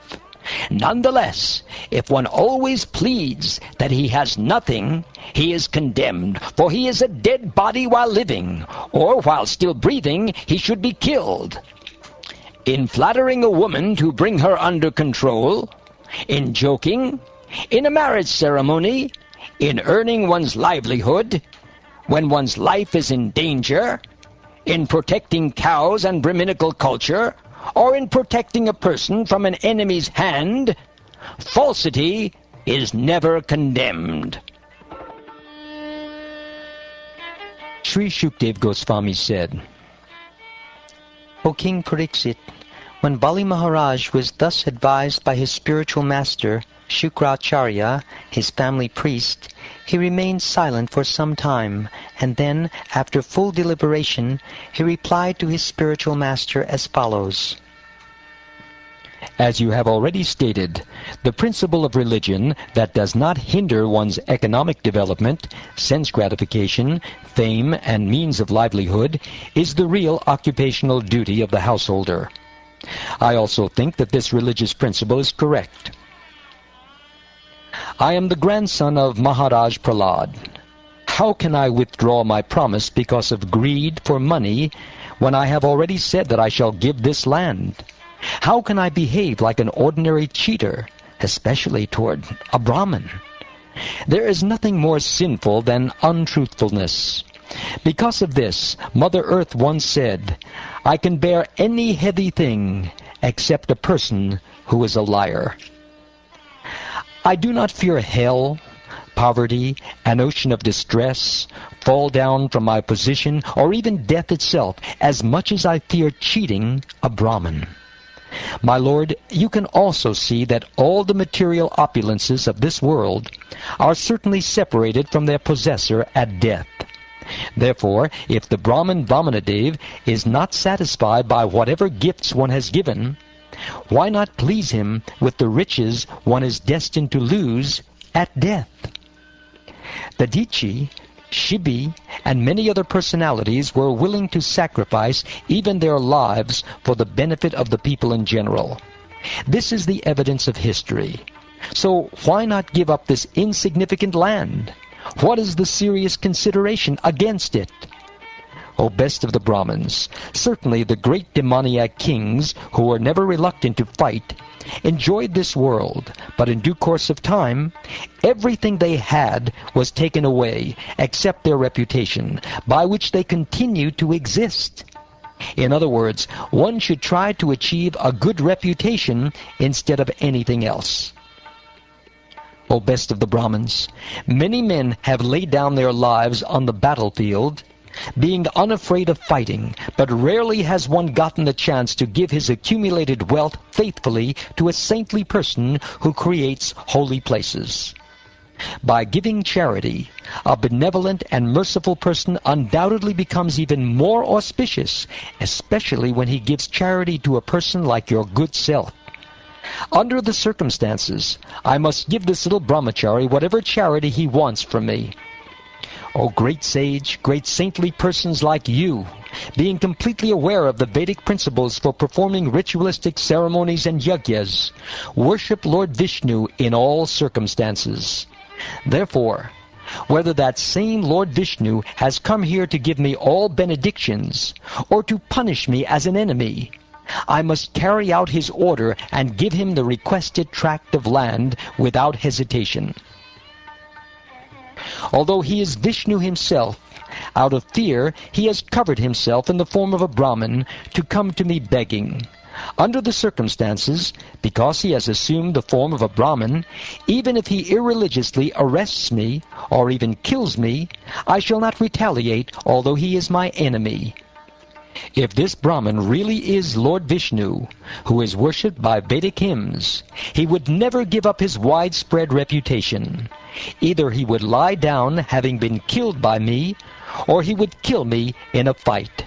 Nonetheless, if one always pleads that he has nothing, he is condemned, for he is a dead body while living, or while still breathing, he should be killed. In flattering a woman to bring her under control, in joking, in a marriage ceremony, in earning one's livelihood, when one's life is in danger, in protecting cows and Brahminical culture, or in protecting a person from an enemy's hand, falsity is never condemned. Sri Shukdev Goswami said, O King Parīkṣit, when Bali Maharaj was thus advised by his spiritual master, Shukracharya, his family priest, he remained silent for some time, and then, after full deliberation, he replied to his spiritual master as follows. As you have already stated, the principle of religion that does not hinder one's economic development, sense gratification, fame, and means of livelihood is the real occupational duty of the householder. I also think that this religious principle is correct. I am the grandson of Mahārāja Parīkṣit. How can I withdraw my promise because of greed for money when I have already said that I shall give this land? How can I behave like an ordinary cheater, especially toward a Brahmin? There is nothing more sinful than untruthfulness. Because of this, Mother Earth once said, I can bear any heavy thing except a person who is a liar. I do not fear hell, poverty, an ocean of distress, fall down from my position, or even death itself, as much as I fear cheating a Brahmin. My Lord, you can also see that all the material opulences of this world are certainly separated from their possessor at death. Therefore, if the Brahmin Vāmanadeva is not satisfied by whatever gifts one has given, why not please him with the riches one is destined to lose at death? The Dichi, Shibi, and many other personalities were willing to sacrifice even their lives for the benefit of the people in general. This is the evidence of history. So why not give up this insignificant land? What is the serious consideration against it? O best of the Brahmins, certainly the great demoniac kings, who were never reluctant to fight, enjoyed this world, but in due course of time, everything they had was taken away, except their reputation, by which they continued to exist. In other words, one should try to achieve a good reputation instead of anything else. O best of the Brahmins, many men have laid down their lives on the battlefield, being unafraid of fighting, but rarely has one gotten the chance to give his accumulated wealth faithfully to a saintly person who creates holy places. By giving charity, a benevolent and merciful person undoubtedly becomes even more auspicious, especially when he gives charity to a person like your good self. Under the circumstances, I must give this little brahmachari whatever charity he wants from me. O great sage, great saintly persons like you, being completely aware of the Vedic principles for performing ritualistic ceremonies and yagyas, worship Lord Vishnu in all circumstances. Therefore, whether that same Lord Vishnu has come here to give me all benedictions, or to punish me as an enemy, I must carry out his order and give him the requested tract of land without hesitation. Although he is Vishnu himself, out of fear he has covered himself in the form of a Brahmin to come to me begging. Under the circumstances, because he has assumed the form of a Brahmin, even if he irreligiously arrests me, or even kills me, I shall not retaliate, although he is my enemy. If this Brahmin really is Lord Vishnu, who is worshipped by Vedic hymns, he would never give up his widespread reputation. Either he would lie down having been killed by me, or he would kill me in a fight.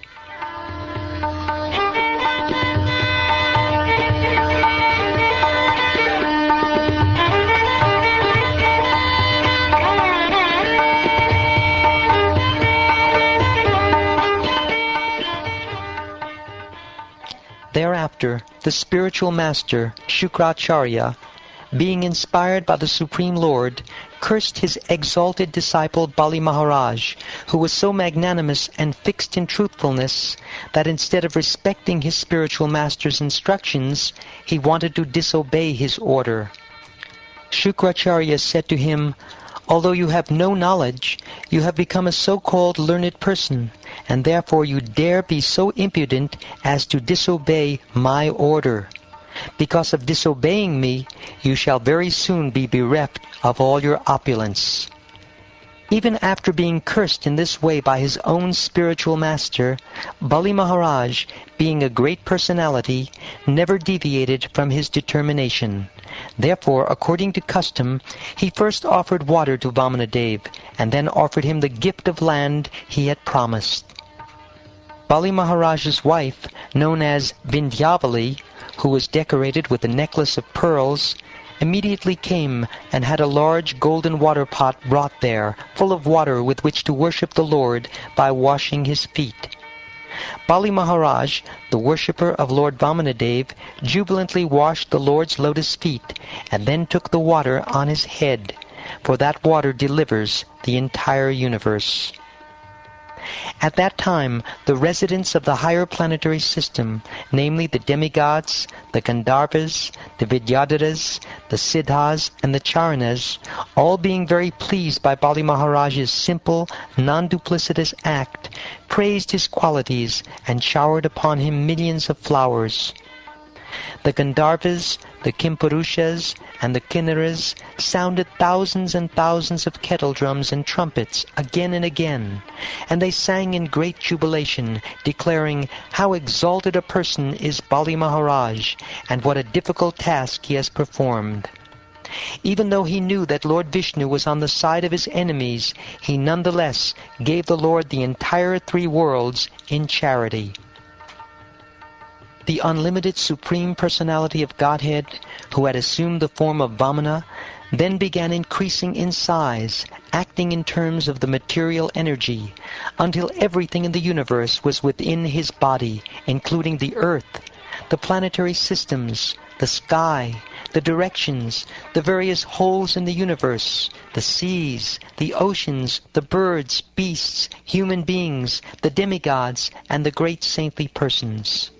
Thereafter, the spiritual master, Shukracharya, being inspired by the Supreme Lord, cursed his exalted disciple Bali Mahārāja, who was so magnanimous and fixed in truthfulness that instead of respecting his spiritual master's instructions, he wanted to disobey his order. Shukracharya said to him, "Although you have no knowledge, you have become a so-called learned person, and therefore you dare be so impudent as to disobey my order. Because of disobeying me, you shall very soon be bereft of all your opulence." Even after being cursed in this way by his own spiritual master, Bali Mahārāja, being a great personality, never deviated from his determination. Therefore, according to custom, he first offered water to Vāmanadeva, and then offered him the gift of land he had promised. Bali Mahārāja's wife, known as Vindhyavali, who was decorated with a necklace of pearls, immediately came and had a large golden water pot brought there, full of water with which to worship the Lord by washing his feet. Bali Mahārāja, the worshipper of Lord Vāmanadeva, jubilantly washed the Lord's lotus feet, and then took the water on his head, for that water delivers the entire universe. At that time, the residents of the higher planetary system, namely the demigods, the Gandharvas, the Vidyadharas, the Siddhas, and the Charanas, all being very pleased by Bali Mahārāja's simple, non-duplicitous act, praised his qualities and showered upon him millions of flowers. The Gandharvas, the Kimpurushas, and the Kinnaras sounded thousands and thousands of kettle drums and trumpets again and again, and they sang in great jubilation, declaring how exalted a person is Bali Mahārāja, and what a difficult task he has performed. Even though he knew that Lord Vishnu was on the side of his enemies, he nonetheless gave the Lord the entire three worlds in charity. The unlimited Supreme Personality of Godhead, who had assumed the form of Vamana, then began increasing in size, acting in terms of the material energy, until everything in the universe was within his body, including the earth, the planetary systems, the sky, the directions, the various holes in the universe, the seas, the oceans, the birds, beasts, human beings, the demigods, and the great saintly persons.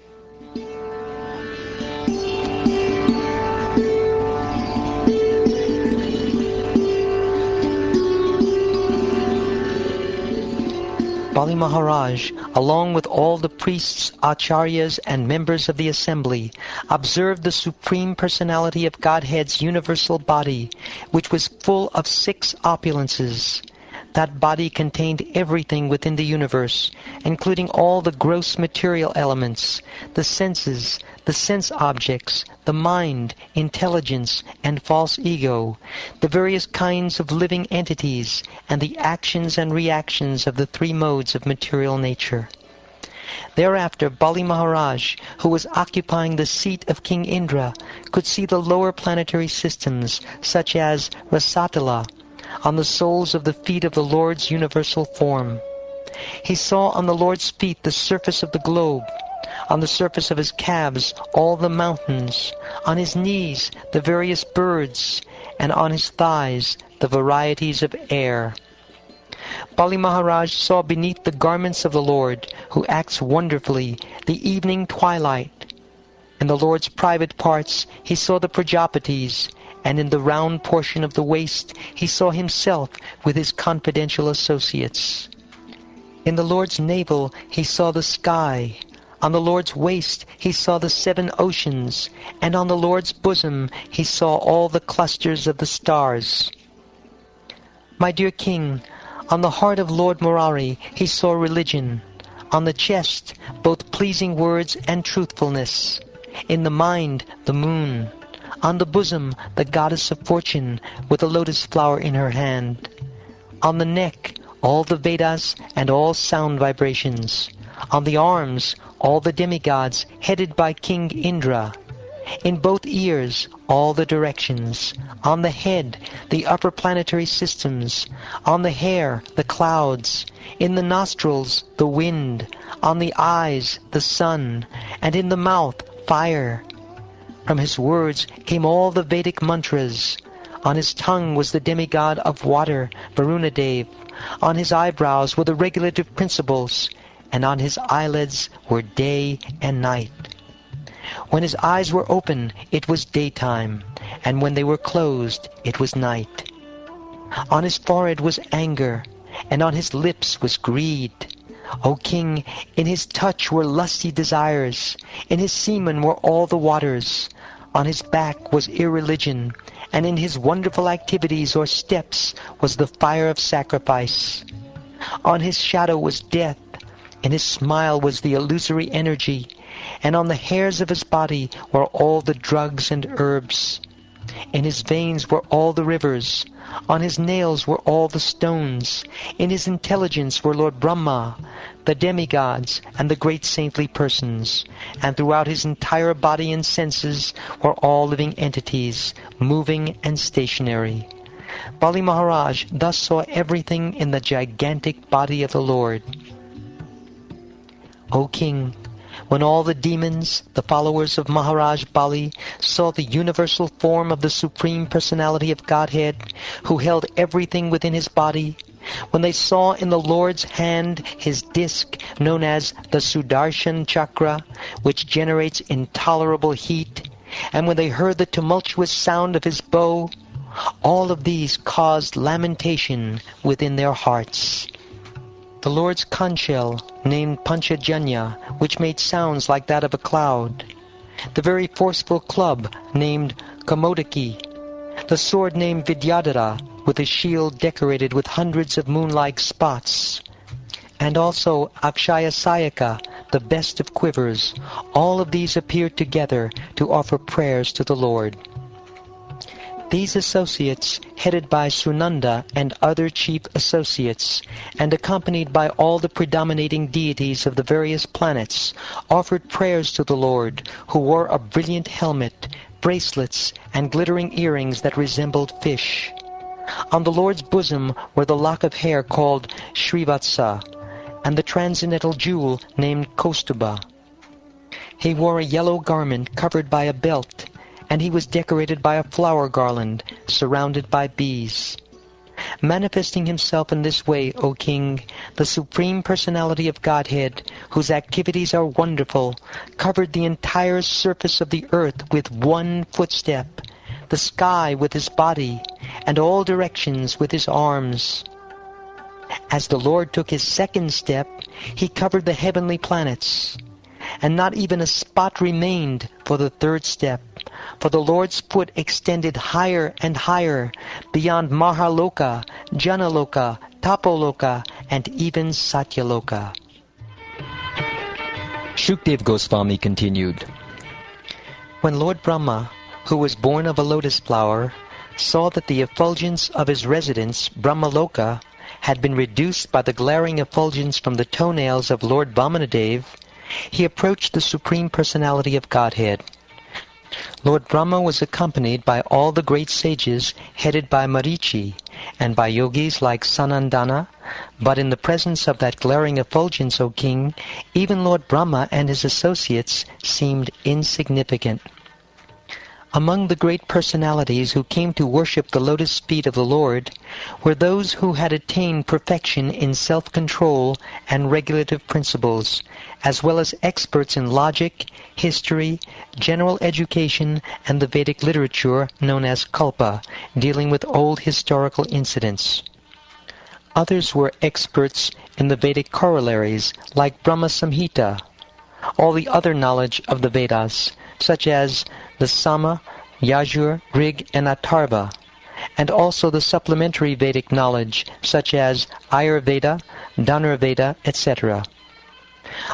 Bali Mahārāja, along with all the priests, acharyas, and members of the assembly, observed the Supreme Personality of Godhead's universal body, which was full of 6 opulences. That body contained everything within the universe, including all the gross material elements, the senses, the sense objects, the mind, intelligence, and false ego, the various kinds of living entities, and the actions and reactions of the 3 modes of material nature. Thereafter, Bali Mahārāja, who was occupying the seat of King Indra, could see the lower planetary systems, such as Rasatala, on the soles of the feet of the Lord's universal form. He saw on the Lord's feet the surface of the globe, on the surface of his calves all the mountains, on his knees the various birds, and on his thighs the varieties of air. Bali Maharaj saw beneath the garments of the Lord, who acts wonderfully, the evening twilight. In the Lord's private parts he saw the Prajapatis, and in the round portion of the waist he saw himself with his confidential associates. In the Lord's navel he saw the sky, on the Lord's waist he saw the 7 oceans, and on the Lord's bosom he saw all the clusters of the stars. My dear king, on the heart of Lord Murari he saw religion, on the chest both pleasing words and truthfulness, in the mind the moon, on the bosom the goddess of fortune with a lotus flower in her hand, on the neck all the Vedas and all sound vibrations, on the arms all the demigods headed by King Indra, in both ears all the directions, on the head the upper planetary systems, on the hair the clouds, in the nostrils the wind, on the eyes the sun, and in the mouth fire. From his words came all the Vedic mantras. On his tongue was the demigod of water, Vāmanadeva. On his eyebrows were the regulative principles, and on his eyelids were day and night. When his eyes were open, it was daytime, and when they were closed, it was night. On his forehead was anger, and on his lips was greed. O king, in his touch were lusty desires, in his semen were all the waters, on his back was irreligion, and in his wonderful activities or steps was the fire of sacrifice. On his shadow was death, in his smile was the illusory energy, and on the hairs of his body were all the drugs and herbs. In his veins were all the rivers, on his nails were all the stones, in his intelligence were Lord Brahma, the demigods, and the great saintly persons, and throughout his entire body and senses were all living entities, moving and stationary. Bali Maharaj thus saw everything in the gigantic body of the Lord. O king, when all the demons, the followers of Maharaj Bali, saw the universal form of the Supreme Personality of Godhead, who held everything within his body, when they saw in the Lord's hand his disc, known as the Sudarshan Chakra, which generates intolerable heat, and when they heard the tumultuous sound of his bow, all of these caused lamentation within their hearts. The Lord's conch shell, named Panchajanya, which made sounds like that of a cloud, the very forceful club, named Kamodaki, the sword named Vidyadhara, with a shield decorated with hundreds of moon-like spots, and also Akshaya Sayaka, the best of quivers, all of these appeared together to offer prayers to the Lord. These associates, headed by Sunanda and other chief associates, and accompanied by all the predominating deities of the various planets, offered prayers to the Lord, who wore a brilliant helmet, bracelets, and glittering earrings that resembled fish. On the Lord's bosom were the lock of hair called Srivatsa, and the transcendental jewel named Kaustuba. He wore a yellow garment covered by a belt, and he was decorated by a flower garland surrounded by bees. Manifesting himself in this way, O king, the Supreme Personality of Godhead, whose activities are wonderful, covered the entire surface of the earth with one footstep, the sky with his body, and all directions with his arms. As the Lord took his second step, he covered the heavenly planets, and not even a spot remained for the third step, for the Lord's foot extended higher and higher, beyond Mahaloka, Janaloka, Tapoloka, and even Satyaloka. Shukdev Goswami continued. When Lord Brahma, who was born of a lotus flower, saw that the effulgence of his residence, Brahmaloka, had been reduced by the glaring effulgence from the toenails of Lord Vāmanadeva, he approached the Supreme Personality of Godhead. Lord Brahma was accompanied by all the great sages headed by Marichi, and by yogis like Sanandana, but in the presence of that glaring effulgence, O king, even Lord Brahma and his associates seemed insignificant. Among the great personalities who came to worship the lotus feet of the Lord were those who had attained perfection in self-control and regulative principles, as well as experts in logic, history, general education, and the Vedic literature known as kalpa, dealing with old historical incidents. Others were experts in the Vedic corollaries, like Brahma Samhita, all the other knowledge of the Vedas, such as the Sama, Yajur, Rig, and Atharva, and also the supplementary Vedic knowledge, such as Ayurveda, Dhanurveda, etc.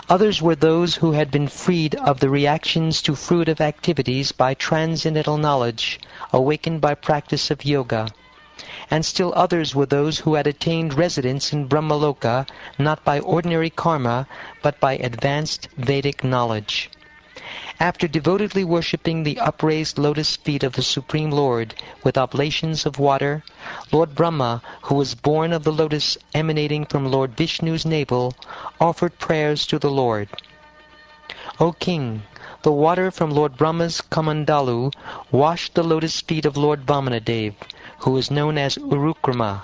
Others were those who had been freed of the reactions to fruitive activities by transcendental knowledge, awakened by practice of yoga. And still others were those who had attained residence in Brahmaloka, not by ordinary karma, but by advanced Vedic knowledge. After devotedly worshipping the upraised lotus feet of the Supreme Lord with oblations of water, Lord Brahma, who was born of the lotus emanating from Lord Vishnu's navel, offered prayers to the Lord. O king, the water from Lord Brahma's Kamandalu washed the lotus feet of Lord Vāmanadeva, who is known as Urukrama,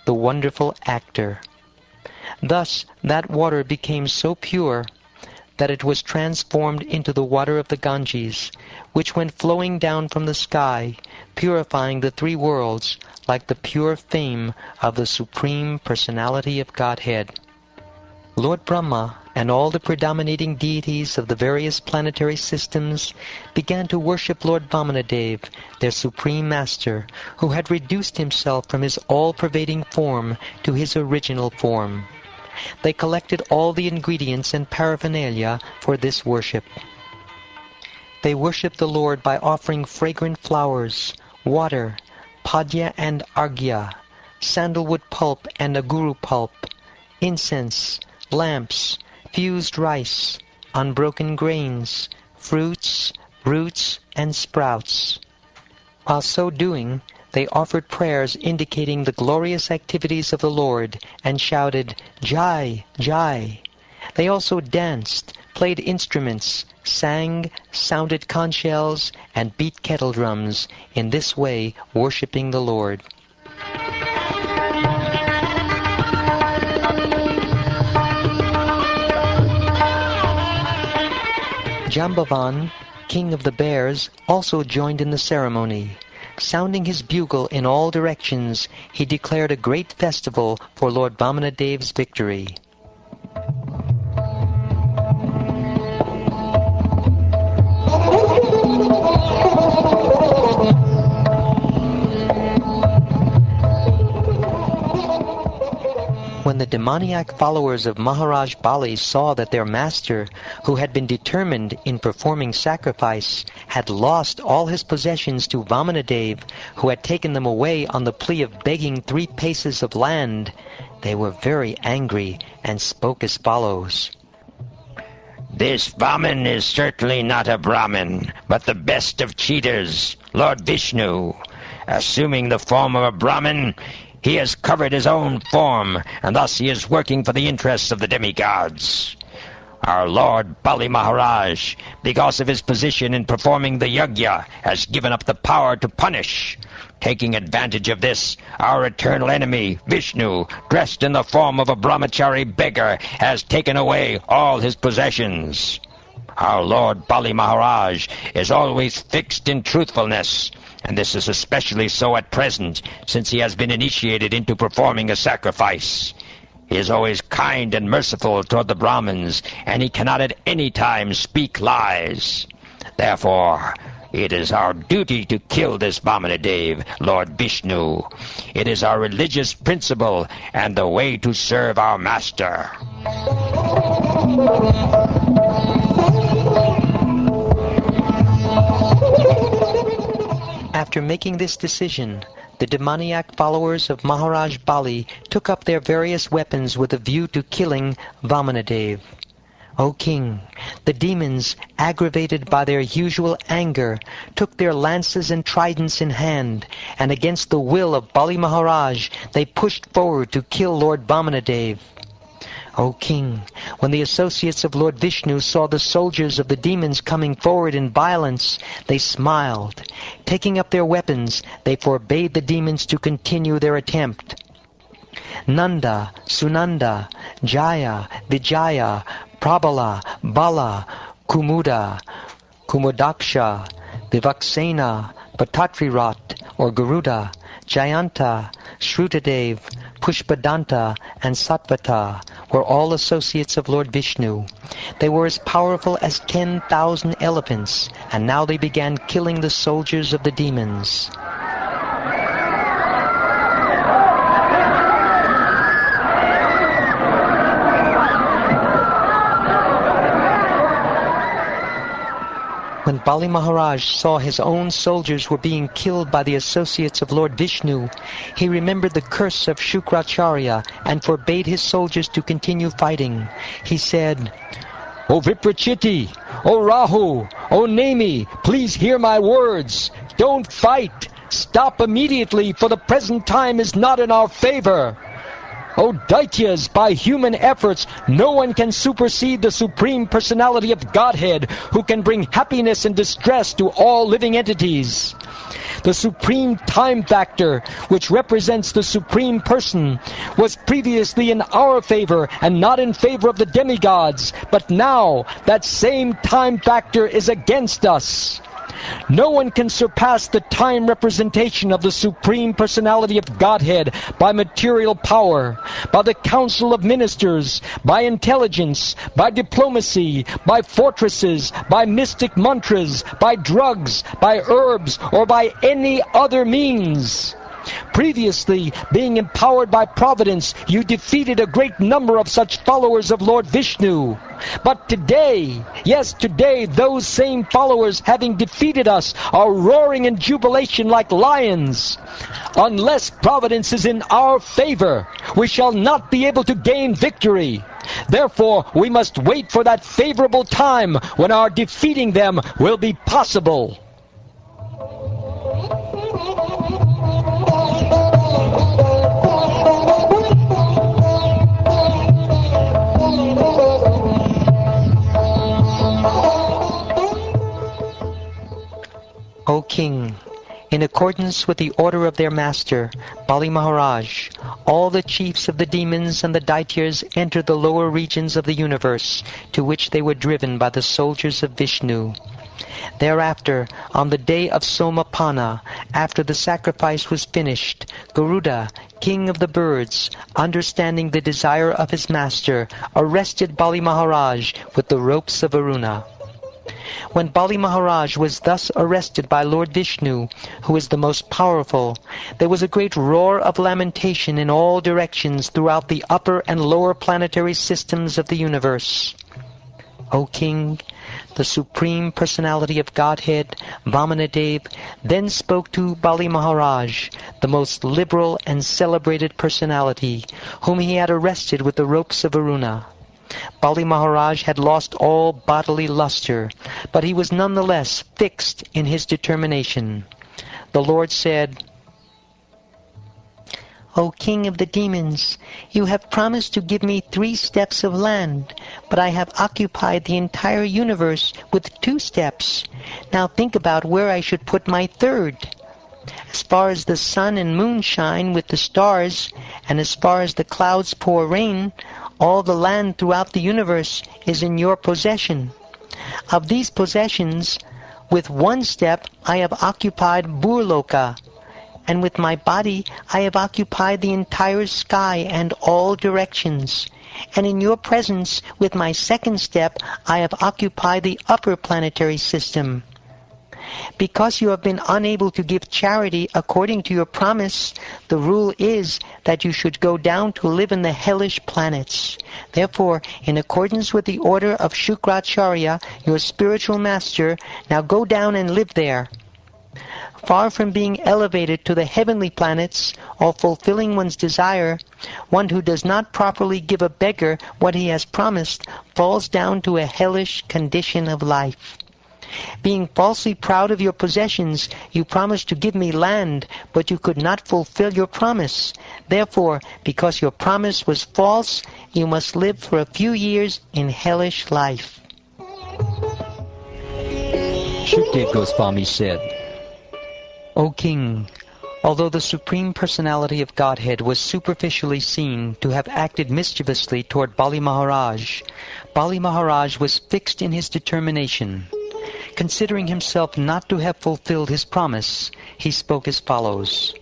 the wonderful actor. Thus that water became so pure that it was transformed into the water of the Ganges, which went flowing down from the sky, purifying the three worlds like the pure fame of the Supreme Personality of Godhead. Lord Brahma and all the predominating deities of the various planetary systems began to worship Lord Vāmanadeva, their Supreme Master, who had reduced himself from his all-pervading form to his original form. They collected all the ingredients and paraphernalia for this worship. They worshipped the Lord by offering fragrant flowers, water, padya and arghya, sandalwood pulp and aguru pulp, incense, lamps, fused rice, unbroken grains, fruits, roots, and sprouts. While so doing, they offered prayers indicating the glorious activities of the Lord and shouted, Jai, Jai. They also danced, played instruments, sang, sounded conch shells, and beat kettle drums, in this way worshipping the Lord. Jambavan, king of the bears, also joined in the ceremony. Sounding his bugle in all directions, he declared a great festival for Lord Vamanadeva's victory. When the demoniac followers of Mahārāja Bali saw that their master, who had been determined in performing sacrifice, had lost all his possessions to Vamanadeva, who had taken them away on the plea of begging 3 paces of land, they were very angry and spoke as follows. This Vaman is certainly not a Brahmin, but the best of cheaters, Lord Vishnu. Assuming the form of a Brahmin, he has covered his own form, and thus he is working for the interests of the demigods. Our Lord Bali Maharaj, because of his position in performing the yajna, has given up the power to punish. Taking advantage of this, our eternal enemy, Vishnu, dressed in the form of a brahmachari beggar, has taken away all his possessions. Our Lord Bali Maharaj is always fixed in truthfulness, and this is especially so at present, since he has been initiated into performing a sacrifice. He is always kind and merciful toward the Brahmins, and he cannot at any time speak lies. Therefore, it is our duty to kill this Vāmanadeva, Lord Vishnu. It is our religious principle and the way to serve our master. After making this decision, the demoniac followers of Mahārāja Bali took up their various weapons with a view to killing Vāmanadeva. O king, the demons, aggravated by their usual anger, took their lances and tridents in hand, and against the will of Bali Mahārāja, they pushed forward to kill Lord Vāmanadeva. O king, when the associates of Lord Vishnu saw the soldiers of the demons coming forward in violence, they smiled. Taking up their weapons, they forbade the demons to continue their attempt. Nanda, Sunanda, Jaya, Vijaya, Prabala, Bala, Kumuda, Kumudaksha, Vivaksena, Patatrirat, or Garuda, Jayanta, Shrutadev, Pushpadanta, and Satvata were all associates of Lord Vishnu. They were as powerful as 10,000 elephants, and now they began killing the soldiers of the demons. When Bali Mahārāja saw his own soldiers were being killed by the associates of Lord Vishnu, he remembered the curse of Shukracharya and forbade his soldiers to continue fighting. He said, O Viprachiti, O Rahu, O Nemi, please hear my words. Don't fight. Stop immediately, for the present time is not in our favor. O Daityas, by human efforts, no one can supersede the Supreme Personality of Godhead, who can bring happiness and distress to all living entities. The Supreme Time Factor, which represents the Supreme Person, was previously in our favor and not in favor of the demigods, but now that same Time Factor is against us. No one can surpass the time representation of the Supreme Personality of Godhead by material power, by the council of ministers, by intelligence, by diplomacy, by fortresses, by mystic mantras, by drugs, by herbs, or by any other means. Previously, being empowered by providence, you defeated a great number of such followers of Lord Vishnu. But today, yes, today, those same followers, having defeated us, are roaring in jubilation like lions. Unless providence is in our favor, we shall not be able to gain victory. Therefore, we must wait for that favorable time when our defeating them will be possible. O king, in accordance with the order of their master, Bali Mahārāja, all the chiefs of the demons and the Daityas entered the lower regions of the universe, to which they were driven by the soldiers of Vishnu. Thereafter, on the day of Somapana, after the sacrifice was finished, Garuda, king of the birds, understanding the desire of his master, arrested Bali Mahārāja with the ropes of Varuna. When Bali Mahārāja was thus arrested by Lord Vishnu, who is the most powerful, there was a great roar of lamentation in all directions throughout the upper and lower planetary systems of the universe. O king, the Supreme Personality of Godhead, Vāmanadeva, then spoke to Bali Mahārāja, the most liberal and celebrated personality, whom he had arrested with the ropes of Varuna. Bali Mahārāja had lost all bodily luster, but he was nonetheless fixed in his determination. The Lord said, O king of the demons, you have promised to give me 3 steps of land, but I have occupied the entire universe with 2 steps. Now think about where I should put my 3rd. As far as the sun and moon shine with the stars, and as far as the clouds pour rain, all the land throughout the universe is in your possession. Of these possessions, with 1 step I have occupied Burloka, and with my body I have occupied the entire sky and all directions. And in your presence, with my 2nd step, I have occupied the upper planetary system. Because you have been unable to give charity according to your promise, the rule is that you should go down to live in the hellish planets. Therefore, in accordance with the order of Shukracharya, your spiritual master, now go down and live there. Far from being elevated to the heavenly planets or fulfilling one's desire, one who does not properly give a beggar what he has promised falls down to a hellish condition of life. Being falsely proud of your possessions, you promised to give me land, but you could not fulfill your promise. Therefore, because your promise was false, you must live for a few years in hellish life. Shukdev Goswami said, O king, although the Supreme Personality of Godhead was superficially seen to have acted mischievously toward Bali Mahārāja, Bali Mahārāja was fixed in his determination. Considering himself not to have fulfilled his promise, he spoke as follows.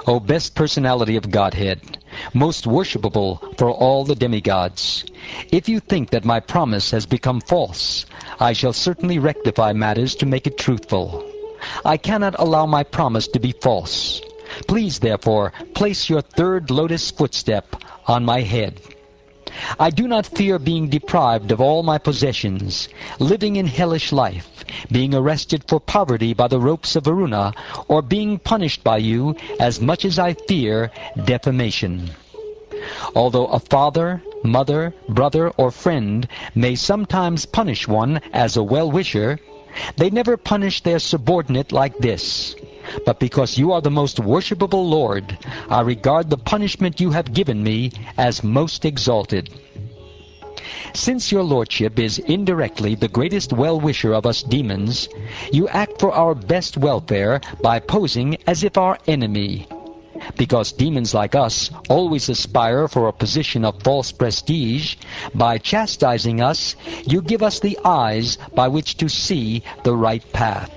O best personality of Godhead, most worshipable for all the demigods, if you think that my promise has become false, I shall certainly rectify matters to make it truthful. I cannot allow my promise to be false. Please, therefore, place your third lotus footstep on my head. I do not fear being deprived of all my possessions, living in hellish life, being arrested for poverty by the ropes of Varuna, or being punished by you as much as I fear defamation. Although a father, mother, brother, or friend may sometimes punish one as a well-wisher, they never punish their subordinate like this. But because you are the most worshipable Lord, I regard the punishment you have given me as most exalted. Since your lordship is indirectly the greatest well-wisher of us demons, you act for our best welfare by posing as if our enemy. Because demons like us always aspire for a position of false prestige, by chastising us, you give us the eyes by which to see the right path.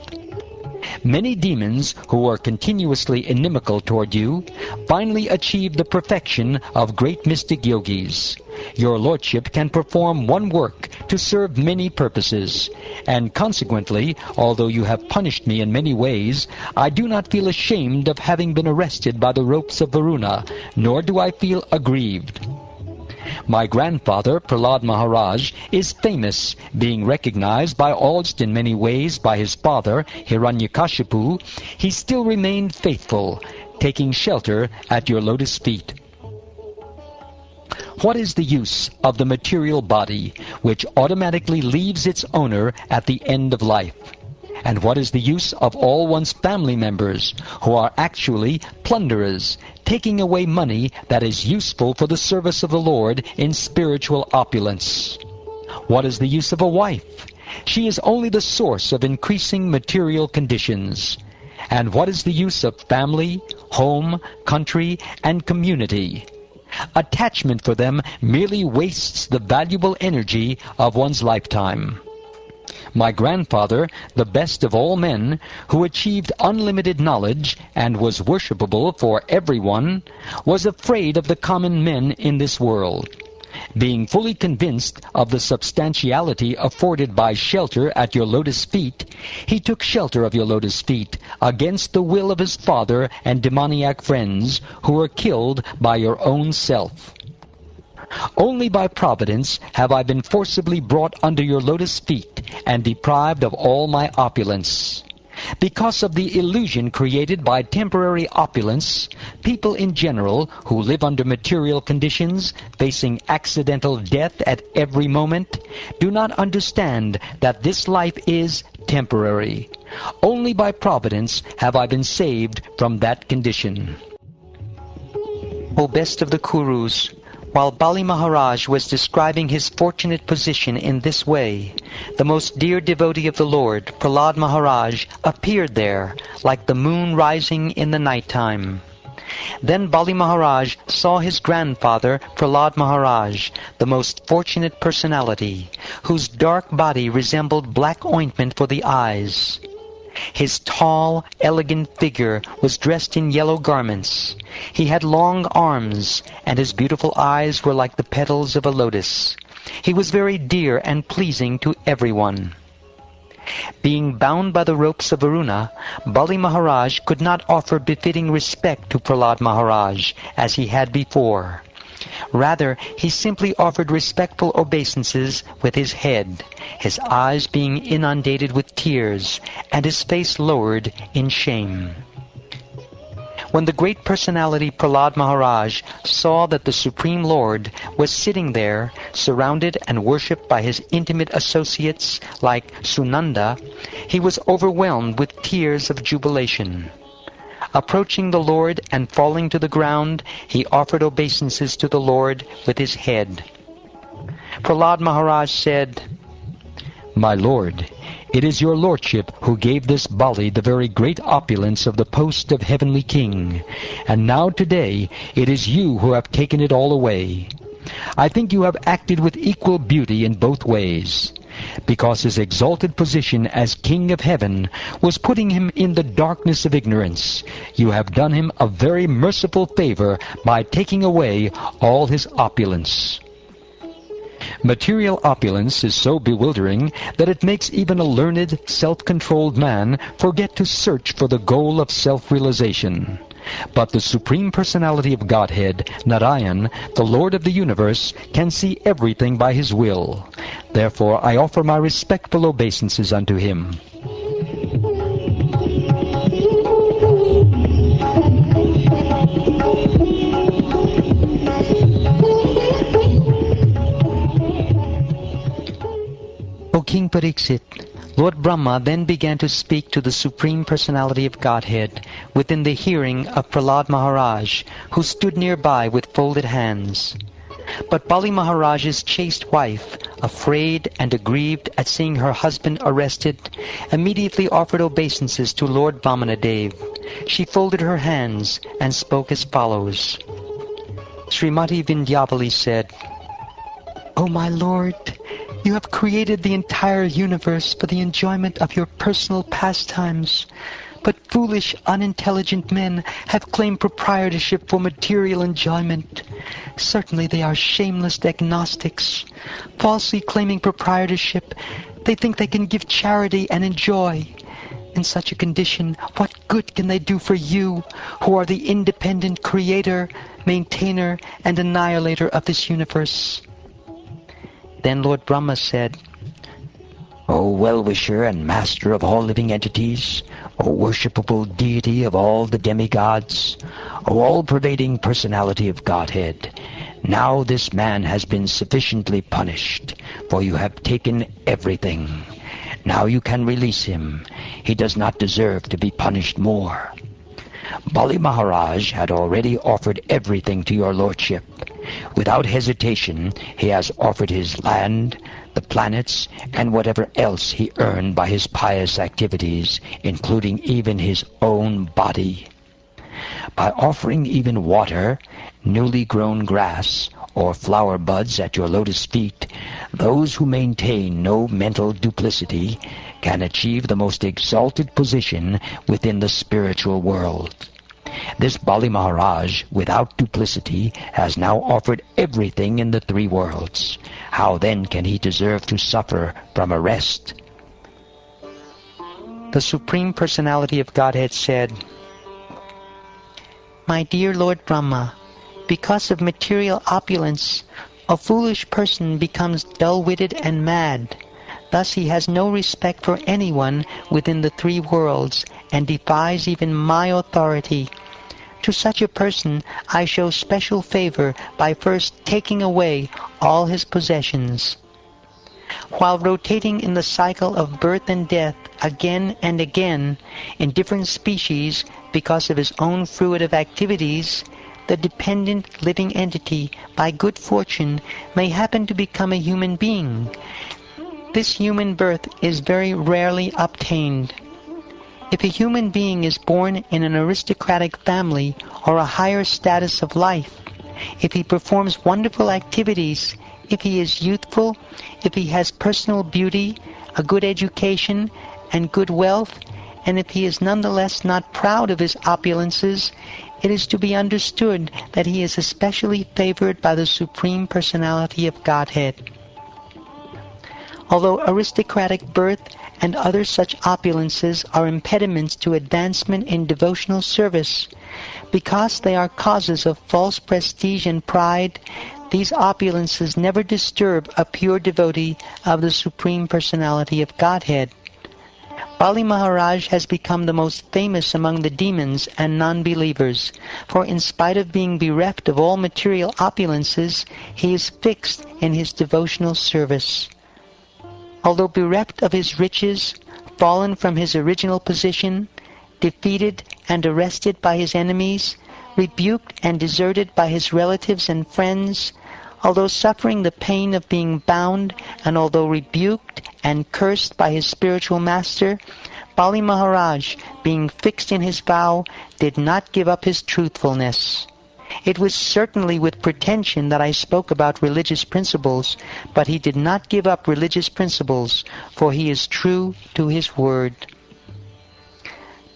Many demons who are continuously inimical toward you finally achieve the perfection of great mystic yogis. Your lordship can perform one work to serve many purposes, and consequently, although you have punished me in many ways, I do not feel ashamed of having been arrested by the ropes of Varuna, nor do I feel aggrieved. My grandfather, Prahlad Mahārāja, is famous, being recognized by all in many ways by his father, Hiranyakashipu. He still remained faithful, taking shelter at your lotus feet. What is the use of the material body, which automatically leaves its owner at the end of life? And what is the use of all one's family members, who are actually plunderers, taking away money that is useful for the service of the Lord in spiritual opulence? What is the use of a wife? She is only the source of increasing material conditions. And what is the use of family, home, country, and community? Attachment for them merely wastes the valuable energy of one's lifetime. My grandfather, the best of all men, who achieved unlimited knowledge and was worshipable for everyone, was afraid of the common men in this world. Being fully convinced of the substantiality afforded by shelter at your lotus feet, he took shelter of your lotus feet against the will of his father and demoniac friends, who were killed by your own self. Only by providence have I been forcibly brought under your lotus feet and deprived of all my opulence. Because of the illusion created by temporary opulence, people in general who live under material conditions, facing accidental death at every moment, do not understand that this life is temporary. Only by providence have I been saved from that condition. O best of the Kurus, while Bali Mahārāja was describing his fortunate position in this way, the most dear devotee of the Lord, Prahlad Mahārāja, appeared there, like the moon rising in the night-time. Then Bali Mahārāja saw his grandfather, Prahlad Mahārāja, the most fortunate personality, whose dark body resembled black ointment for the eyes. His tall, elegant figure was dressed in yellow garments. He had long arms, and his beautiful eyes were like the petals of a lotus. He was very dear and pleasing to everyone. Being bound by the ropes of Varuna, Bali Mahārāja could not offer befitting respect to Prahlad Mahārāja as he had before. Rather, he simply offered respectful obeisances with his head, his eyes being inundated with tears, and his face lowered in shame. When the great personality Prahlāda Mahārāja saw that the Supreme Lord was sitting there, surrounded and worshipped by his intimate associates like Sunanda, he was overwhelmed with tears of jubilation. Approaching the Lord and falling to the ground, he offered obeisances to the Lord with his head. Prahlāda Mahārāja said, "My Lord, it is your lordship who gave this Bali the very great opulence of the post of heavenly king, and now today it is you who have taken it all away. I think you have acted with equal beauty in both ways. Because his exalted position as king of heaven was putting him in the darkness of ignorance, you have done him a very merciful favor by taking away all his opulence." Material opulence is so bewildering that it makes even a learned, self-controlled man forget to search for the goal of self-realization. But the Supreme Personality of Godhead, Narayan, the Lord of the universe, can see everything by his will. Therefore I offer my respectful obeisances unto him. O King Parīkṣit, Lord Brahma then began to speak to the Supreme Personality of Godhead within the hearing of Prahlāda Mahārāja, who stood nearby with folded hands. But Bali Mahārāja's chaste wife, afraid and aggrieved at seeing her husband arrested, immediately offered obeisances to Lord Vāmanadeva. She folded her hands and spoke as follows. Srimati Vindhyavali said, "O my Lord, you have created the entire universe for the enjoyment of your personal pastimes, but foolish, unintelligent men have claimed proprietorship for material enjoyment. Certainly they are shameless agnostics. Falsely claiming proprietorship, they think they can give charity and enjoy. In such a condition, what good can they do for you, who are the independent creator, maintainer, and annihilator of this universe?" Then Lord Brahma said, "O well-wisher and master of all living entities, O worshipable deity of all the demigods, O all-pervading personality of Godhead, now this man has been sufficiently punished, for you have taken everything. Now you can release him. He does not deserve to be punished more. Bali Mahārāja had already offered everything to your lordship. Without hesitation, he has offered his land, the planets, and whatever else he earned by his pious activities, including even his own body. By offering even water, newly grown grass, or flower buds at your lotus feet, those who maintain no mental duplicity can achieve the most exalted position within the spiritual world. This Bali Mahārāja, without duplicity, has now offered everything in the three worlds. How then can he deserve to suffer from arrest?" The Supreme Personality of Godhead said, "My dear Lord Brahma, because of material opulence, a foolish person becomes dull-witted and mad. Thus he has no respect for anyone within the three worlds and defies even my authority. To such a person I show special favor by first taking away all his possessions. While rotating in the cycle of birth and death again and again in different species because of his own fruitive activities, the dependent living entity, by good fortune, may happen to become a human being. This human birth is very rarely obtained. If a human being is born in an aristocratic family or a higher status of life, if he performs wonderful activities, if he is youthful, if he has personal beauty, a good education, and good wealth, and if he is nonetheless not proud of his opulences, it is to be understood that he is especially favored by the Supreme Personality of Godhead. Although aristocratic birth and other such opulences are impediments to advancement in devotional service, Because they are causes of false prestige and pride, these opulences never disturb a pure devotee of the Supreme Personality of Godhead. Bali Maharaj has become the most famous among the demons and non-believers, for in spite of being bereft of all material opulences, he is fixed in his devotional service. Although bereft of his riches, fallen from his original position, defeated and arrested by his enemies, rebuked and deserted by his relatives and friends, although suffering the pain of being bound, and although rebuked and cursed by his spiritual master, Bali Maharaj, being fixed in his vow, did not give up his truthfulness. It was certainly with pretension that I spoke about religious principles, but he did not give up religious principles, for he is true to his word.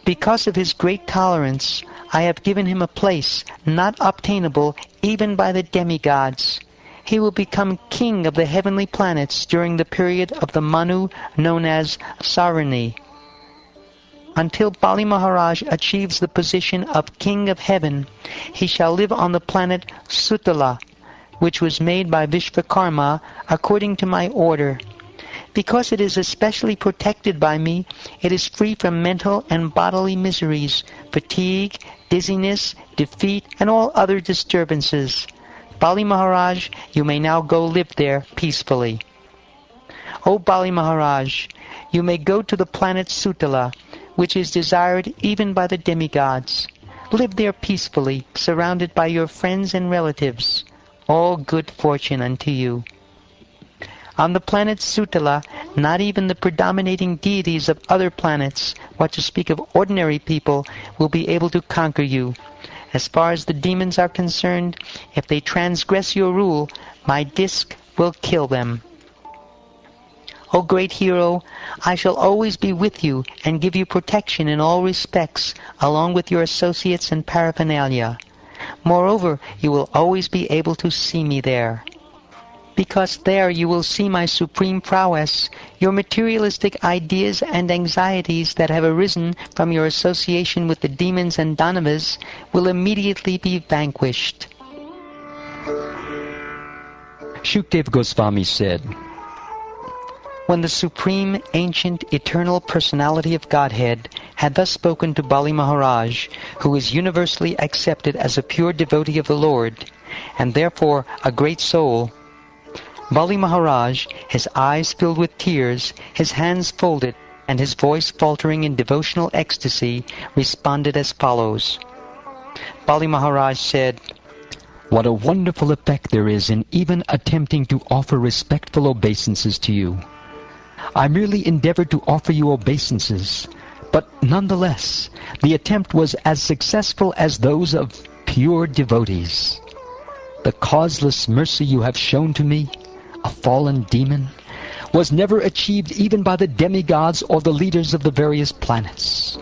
Because of his great tolerance, I have given him a place not obtainable even by the demigods. He will become king of the heavenly planets during the period of the Manu known as Sarani. Until Bali Maharaj achieves the position of king of heaven, he shall live on the planet Sutala, which was made by Vishvakarma according to my order. Because it is especially protected by me, it is free from mental and bodily miseries, fatigue, dizziness, defeat, and all other disturbances. Bali Maharaj, you may now go live there peacefully. O Bali Maharaj, you may go to the planet Sutala, which is desired even by the demigods. Live there peacefully, surrounded by your friends and relatives. All good fortune unto you. On the planet Sutala, not even the predominating deities of other planets, what to speak of ordinary people, will be able to conquer you. As far as the demons are concerned, if they transgress your rule, my disc will kill them. O great hero, I shall always be with you and give you protection in all respects, along with your associates and paraphernalia. Moreover, you will always be able to see me there. Because there you will see my supreme prowess, your materialistic ideas and anxieties that have arisen from your association with the demons and Danavas will immediately be vanquished. Shukdev Goswami said, When the Supreme, Ancient, Eternal Personality of Godhead had thus spoken to Bali Maharaj, who is universally accepted as a pure devotee of the Lord, and therefore a great soul, Bali Maharaj, his eyes filled with tears, his hands folded, and his voice faltering in devotional ecstasy, responded as follows. Bali Maharaj said, What a wonderful effect there is in even attempting to offer respectful obeisances to you. I merely endeavored to offer you obeisances, but nonetheless, the attempt was as successful as those of pure devotees. The causeless mercy you have shown to me, a fallen demon, was never achieved even by the demigods or the leaders of the various planets.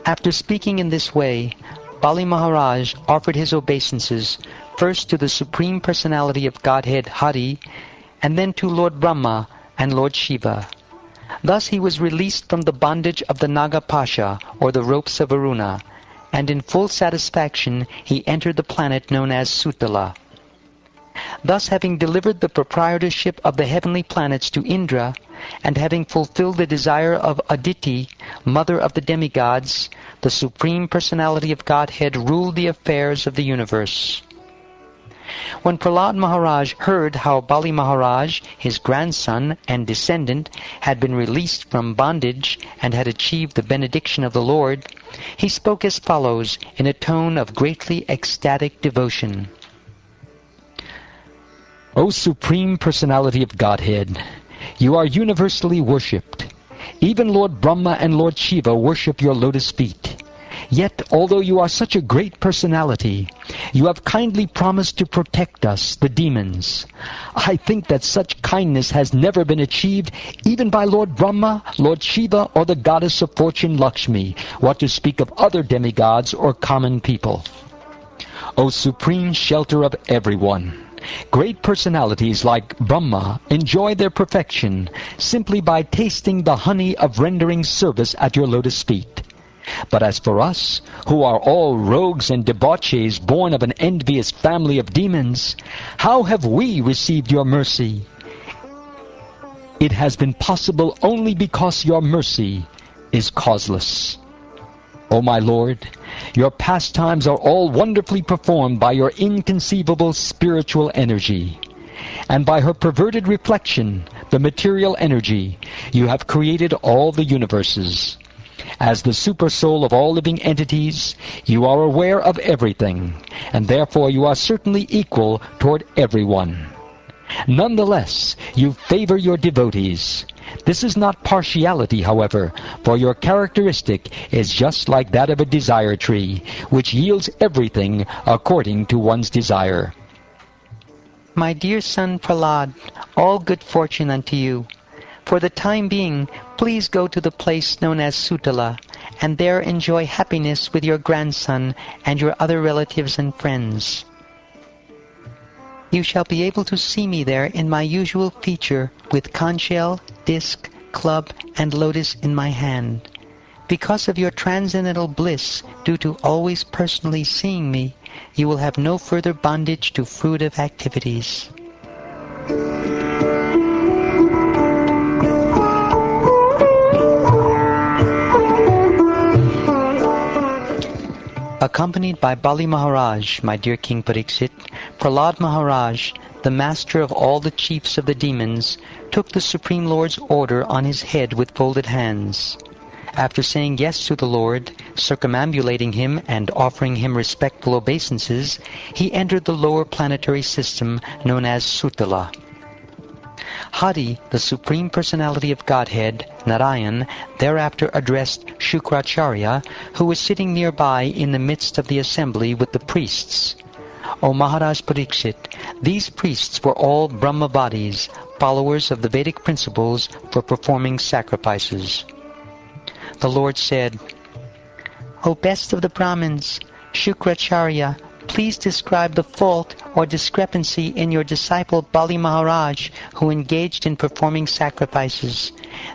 After speaking in this way, Bali Maharaj offered his obeisances first to the Supreme Personality of Godhead Hari, and then to Lord Brahma and Lord Shiva. Thus he was released from the bondage of the Naga Pasha, or the ropes of Varuna, and in full satisfaction he entered the planet known as Sutala. Thus, having delivered the proprietorship of the heavenly planets to Indra, and having fulfilled the desire of Aditi, mother of the demigods, the Supreme Personality of Godhead ruled the affairs of the universe. When Prahlad Maharaj heard how Bali Maharaj, his grandson and descendant, had been released from bondage and had achieved the benediction of the Lord, he spoke as follows in a tone of greatly ecstatic devotion. O Supreme Personality of Godhead, you are universally worshipped. Even Lord Brahma and Lord Shiva worship your lotus feet. Yet, although you are such a great personality, you have kindly promised to protect us, the demons. I think that such kindness has never been achieved even by Lord Brahma, Lord Shiva, or the goddess of fortune Lakshmi, what to speak of other demigods or common people. O supreme shelter of everyone, Great personalities like Brahma enjoy their perfection simply by tasting the honey of rendering service at your lotus feet. But as for us, who are all rogues and debauchees born of an envious family of demons, how have we received your mercy? It has been possible only because your mercy is causeless. O my Lord, your pastimes are all wonderfully performed by your inconceivable spiritual energy. And by her perverted reflection, the material energy, you have created all the universes. As the supersoul of all living entities, you are aware of everything, and therefore you are certainly equal toward everyone. Nonetheless, you favor your devotees. This is not partiality, however, for your characteristic is just like that of a desire tree, which yields everything according to one's desire. My dear son Prahlad, all good fortune unto you. For the time being, please go to the place known as Sutala, and there enjoy happiness with your grandson and your other relatives and friends. You shall be able to see me there in my usual feature with conch shell, disc, club, and lotus in my hand. Because of your transcendental bliss due to always personally seeing me, you will have no further bondage to fruitive activities. Accompanied by Bali Maharaj, my dear King Parīkṣit, Prahlad Maharaj, the master of all the chiefs of the demons, took the Supreme Lord's order on his head with folded hands. After saying yes to the Lord, circumambulating him and offering him respectful obeisances, he entered the lower planetary system known as Sutala. Hari, the Supreme Personality of Godhead, Narayan, thereafter addressed Shukracharya, who was sitting nearby in the midst of the assembly with the priests. O Mahārāja Parīkṣit, these priests were all Brahmavadis, followers of the Vedic principles for performing sacrifices. The Lord said, O best of the Brahmins, Shukracharya, please describe the fault or discrepancy in your disciple Bali Maharaj, who engaged in performing sacrifices.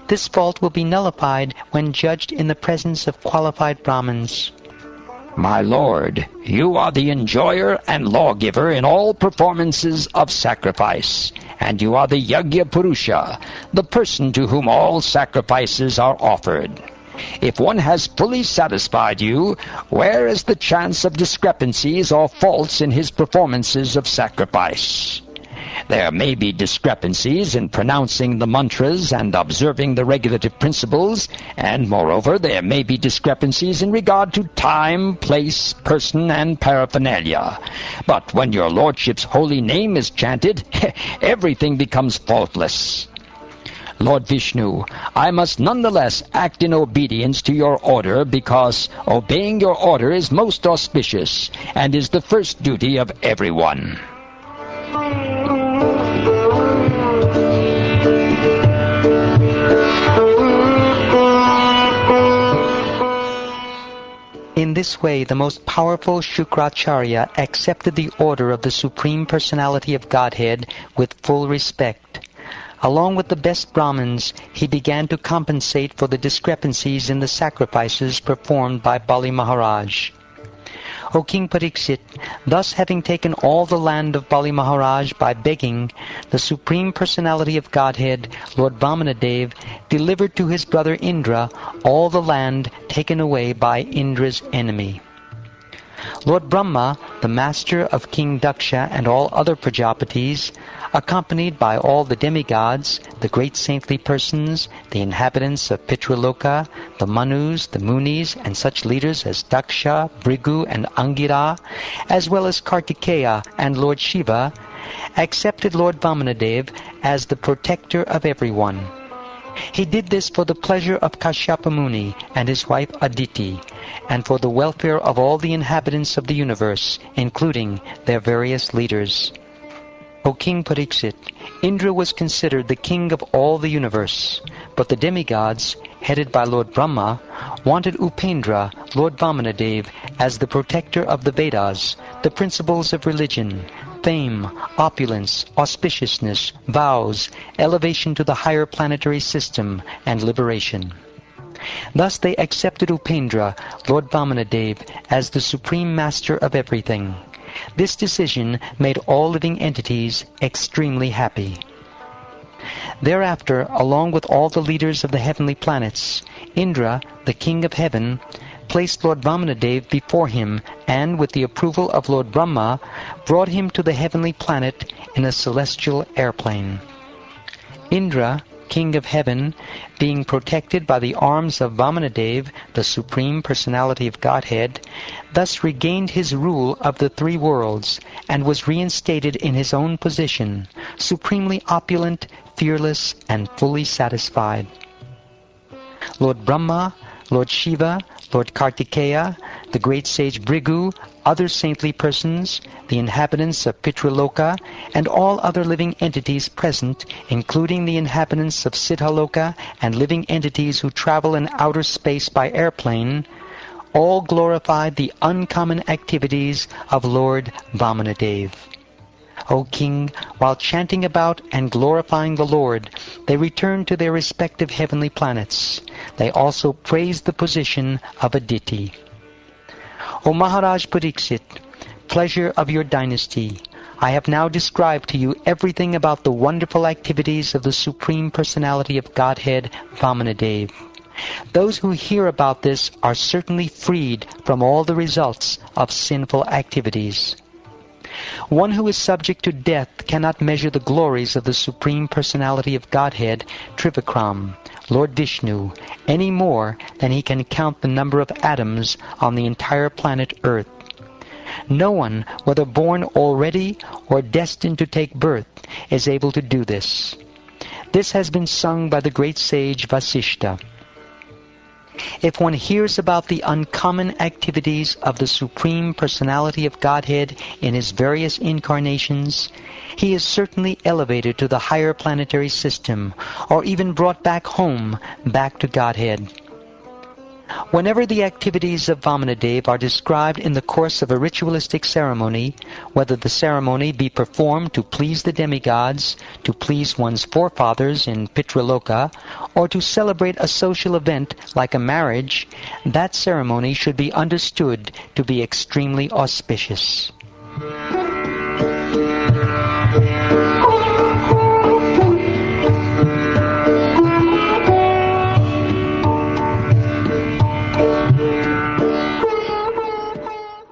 This fault will be nullified when judged in the presence of qualified Brahmins. My lord, you are the enjoyer and lawgiver in all performances of sacrifice, and you are the Yajna Purusha, the person to whom all sacrifices are offered. If one has fully satisfied you, where is the chance of discrepancies or faults in his performances of sacrifice? There may be discrepancies in pronouncing the mantras and observing the regulative principles, and moreover there may be discrepancies in regard to time, place, person, and paraphernalia. But when your lordship's holy name is chanted, everything becomes faultless. Lord Vishnu, I must nonetheless act in obedience to your order because obeying your order is most auspicious and is the first duty of everyone. In this way, the most powerful Shukracharya accepted the order of the Supreme Personality of Godhead with full respect. Along with the best Brahmins, he began to compensate for the discrepancies in the sacrifices performed by Bali Maharaj. O King Parīkṣit, thus having taken all the land of Bali Maharaj by begging, the Supreme Personality of Godhead, Lord Vāmanadeva, delivered to his brother Indra all the land taken away by Indra's enemy. Lord Brahma, the master of King Daksha and all other Prajapatis, accompanied by all the demigods, the great saintly persons, the inhabitants of Pitraloka, the Manus, the Munis, and such leaders as Daksha, Bhrigu, and Angira, as well as Kartikeya and Lord Shiva, accepted Lord Vāmanadeva as the protector of everyone. He did this for the pleasure of Kashyapa Muni and his wife Aditi, and for the welfare of all the inhabitants of the universe, including their various leaders. O King Parīkṣit, Indra was considered the king of all the universe, but the demigods, headed by Lord Brahma, wanted Upendra, Lord Vāmanadeva, as the protector of the Vedas, the principles of religion, fame, opulence, auspiciousness, vows, elevation to the higher planetary system, and liberation. Thus they accepted Upendra, Lord Vāmanadeva, as the supreme master of everything. This decision made all living entities extremely happy. Thereafter, along with all the leaders of the heavenly planets, Indra, the king of heaven, placed Lord Vāmanadeva before him and, with the approval of Lord Brahma, brought him to the heavenly planet in a celestial airplane. Indra, king of heaven, being protected by the arms of Vāmanadeva, the Supreme Personality of Godhead, thus regained his rule of the three worlds and was reinstated in his own position, supremely opulent, fearless, and fully satisfied. Lord Brahma, Lord Shiva, Lord Kartikeya, the great sage Bhrigu, other saintly persons, the inhabitants of Pitraloka, and all other living entities present, including the inhabitants of Siddhaloka and living entities who travel in outer space by airplane, all glorified the uncommon activities of Lord Vāmanadeva. O King, while chanting about and glorifying the Lord, they returned to their respective heavenly planets. They also praised the position of Aditi. O Mahārāja Parīkṣit, pleasure of your dynasty, I have now described to you everything about the wonderful activities of the Supreme Personality of Godhead, Vāmanadeva. Those who hear about this are certainly freed from all the results of sinful activities. One who is subject to death cannot measure the glories of the Supreme Personality of Godhead, Trivikram, Lord Vishnu, any more than he can count the number of atoms on the entire planet Earth. No one, whether born already or destined to take birth, is able to do this. This has been sung by the great sage Vasishta. If one hears about the uncommon activities of the Supreme Personality of Godhead in his various incarnations, he is certainly elevated to the higher planetary system, or even brought back home, back to Godhead. Whenever the activities of Vāmanadeva are described in the course of a ritualistic ceremony, whether the ceremony be performed to please the demigods, to please one's forefathers in Pitraloka, or to celebrate a social event like a marriage, that ceremony should be understood to be extremely auspicious.